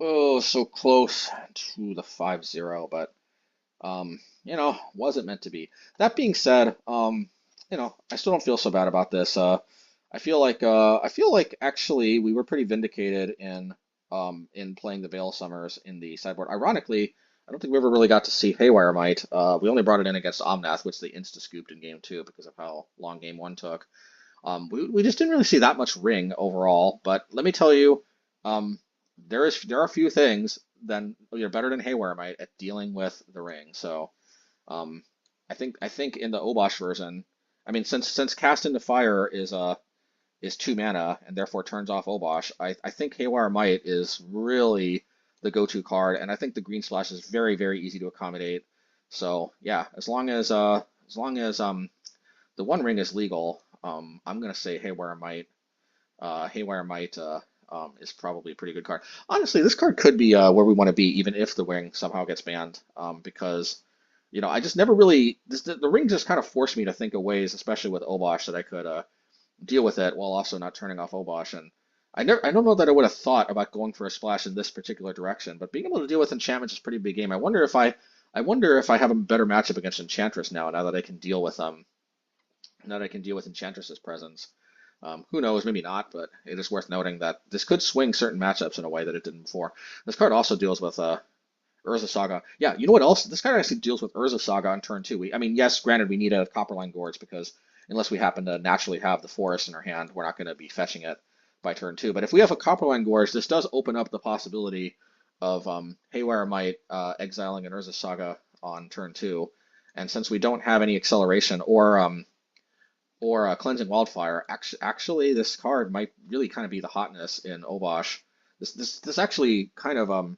oh, so close to the 5-0, but wasn't meant to be. That being said, I still don't feel so bad about this. I feel like actually we were pretty vindicated in playing the Veil Summers in the sideboard. Ironically, I don't think we ever really got to see Haywire Mite. We only brought it in against Omnath, which they insta-scooped in game 2 because of how long game 1 took. We just didn't really see that much ring overall, but let me tell you, um, there are a few things then you're better than Haywire Mite at dealing with the ring. So um, I think in the Obosh version, I mean since Cast into Fire is 2 mana and therefore turns off Obosh, I think Haywire Mite is really the go-to card, and I think the green splash is very, very easy to accommodate. So yeah, as long as the One Ring is legal, I'm gonna say Haywire Mite is probably a pretty good card. Honestly, this card could be where we want to be, even if the ring somehow gets banned, because I just never really the ring just kind of forced me to think of ways, especially with Obosh, that I could deal with it while also not turning off Obosh. And I don't know that I would have thought about going for a splash in this particular direction, but being able to deal with enchantments is a pretty big game. I wonder if I have a better matchup against Enchantress now that I can deal with Enchantress's presence. Who knows, maybe not, but it is worth noting that this could swing certain matchups in a way that it didn't before. This card also deals with Urza Saga. Yeah, you know what else? This card actually deals with Urza Saga on turn 2. I mean, yes, granted, we need a Copperline Gorge because unless we happen to naturally have the forest in our hand, we're not going to be fetching it by turn 2. But if we have a Copperline Gorge, this does open up the possibility of Haywire Mite exiling an Urza Saga on turn 2. And since we don't have any acceleration or Cleansing Wildfire, actually this card might really kind of be the hotness in Obosh. This actually kind of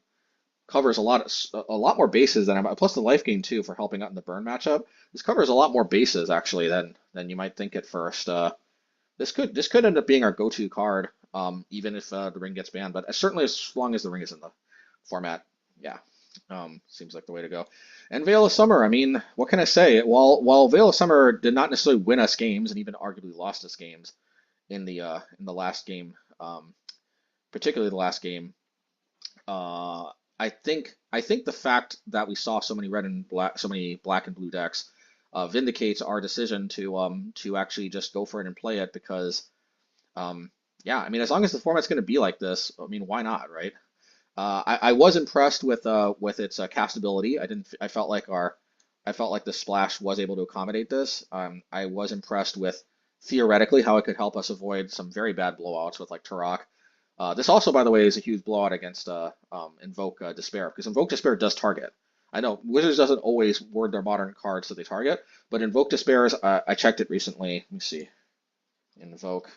covers a lot more bases than plus the life gain too for helping out in the burn matchup. This covers a lot more bases actually than you might think at first. This could end up being our go-to card, even if the ring gets banned. But certainly as long as the ring is in the format, yeah, seems like the way to go. And Veil of Summer, I mean, what can I say? While Veil of Summer did not necessarily win us games and even arguably lost us games in the last game, particularly the last game, uh, I think the fact that we saw so many black and blue decks vindicates our decision to actually just go for it and play it because yeah, I mean as long as the format's going to be like this, I mean why not, right? I was impressed with its castability. I felt like the splash was able to accommodate this. I was impressed with theoretically how it could help us avoid some very bad blowouts with like Turok. This also, by the way, is a huge blowout against Invoke Despair because Invoke Despair does target. I know Wizards doesn't always word their modern cards so they target, but Invoke Despair is. I checked it recently. Let me see. Invoke.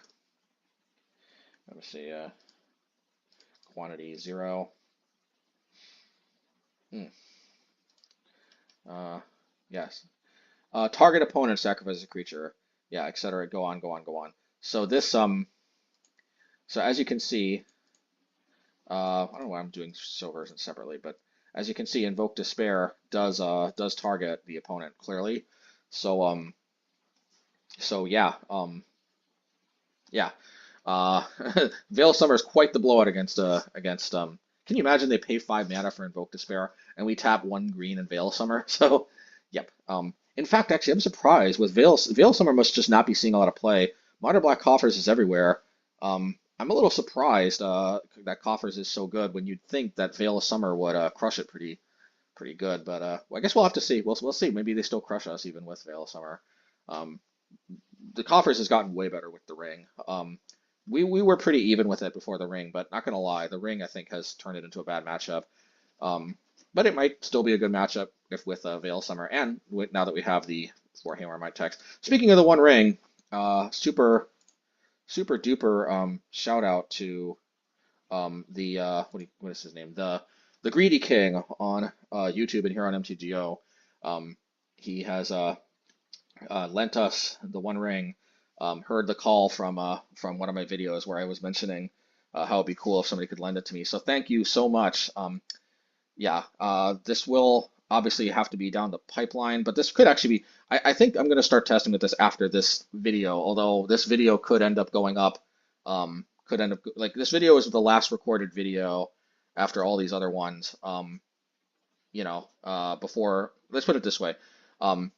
Let me see. Quantity 0. Hmm. Uh, yes. Target opponent sacrifices a creature. Yeah, etc. Go on, go on, go on. So this so as you can see, I don't know why I'm doing show versions separately, but as you can see, Invoke Despair does target the opponent clearly. So so yeah, yeah. Uh, Veil of Summer is quite the blowout against. Can you imagine they pay 5 mana for Invoke Despair and we tap 1 green and Veil of Summer? So, yep. In fact, actually, I'm surprised with Veil of Summer must just not be seeing a lot of play. Modern Black Coffers is everywhere. I'm a little surprised that Coffers is so good when you'd think that Veil of Summer would crush it pretty good. But well, I guess we'll have to see. We'll see. Maybe they still crush us even with Veil of Summer. Um, the Coffers has gotten way better with the Ring. We were pretty even with it before the Ring, but not gonna lie, the Ring I think has turned it into a bad matchup. Um, but it might still be a good matchup if with Veil Summer and now that we have the 4 Haywire Mite text. Speaking of the One Ring, super duper shout out to the what is his name, the Greedy King on YouTube and here on MTGO. He has lent us the One Ring. Heard the call from one of my videos where I was mentioning how it'd be cool if somebody could lend it to me. So thank you so much. Yeah, this will obviously have to be down the pipeline, but this could actually be. I think I'm going to start testing with this after this video. Although this video could end up going up. Could end up like this video is the last recorded video after all these other ones. Before, let's put it this way. Um,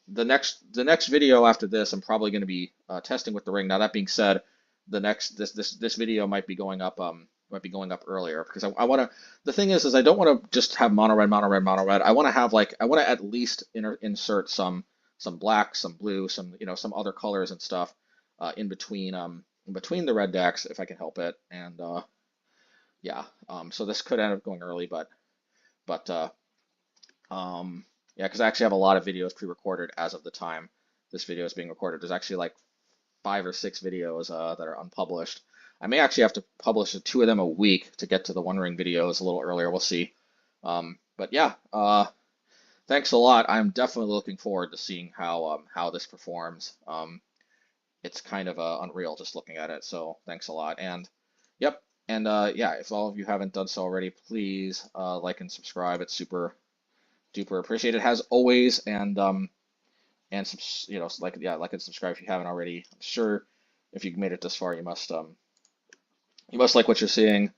the next video after this, I'm probably going to be testing with the Ring. Now that being said, this video might be going up earlier because I want to. The thing is I don't want to just have mono red, mono red, mono red. I want to have I want to at least insert some black, some blue, some other colors and stuff in between the red decks if I can help it. And yeah, so this could end up going early, but yeah, because I actually have a lot of videos pre-recorded as of the time this video is being recorded. There's actually like 5 or 6 videos that are unpublished. I may actually have to publish 2 of them a week to get to the One Ring videos a little earlier. We'll see. But yeah, thanks a lot. I'm definitely looking forward to seeing how this performs. It's kind of unreal just looking at it. So thanks a lot. And yep. And yeah, if all of you haven't done so already, please like and subscribe. It's super duper appreciated as always. And like and subscribe if you haven't already. I'm sure if you've made it this far, you must like what you're seeing.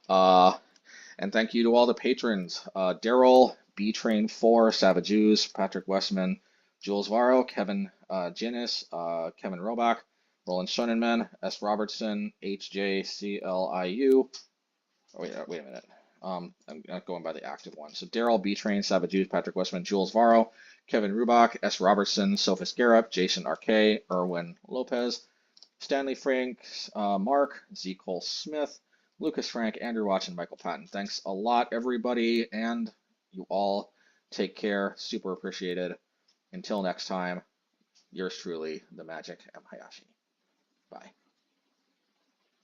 Uh, and thank you to all the patrons: Daryl, B Train 4, Savagews, Patrick Westman, Jules Varro, Kevin Ginnis, Kevin Robach, Roland Schonenman, S. Robertson, HJCLIU. Oh, wait a minute. I'm not going by the active one. So Daryl, B Train, Savagews, Patrick Westman, Jules Varro, Kevin Rubach, S. Robertson, Sophus Garrett, Jason Arquet, Erwin Lopez, Stanley Franks, Mark, Z. Cole Smith, Lucas Frank, Andrew Watch, and Michael Patton. Thanks a lot, everybody, and you all take care. Super appreciated. Until next time, yours truly, the Magic MHayashi. Bye.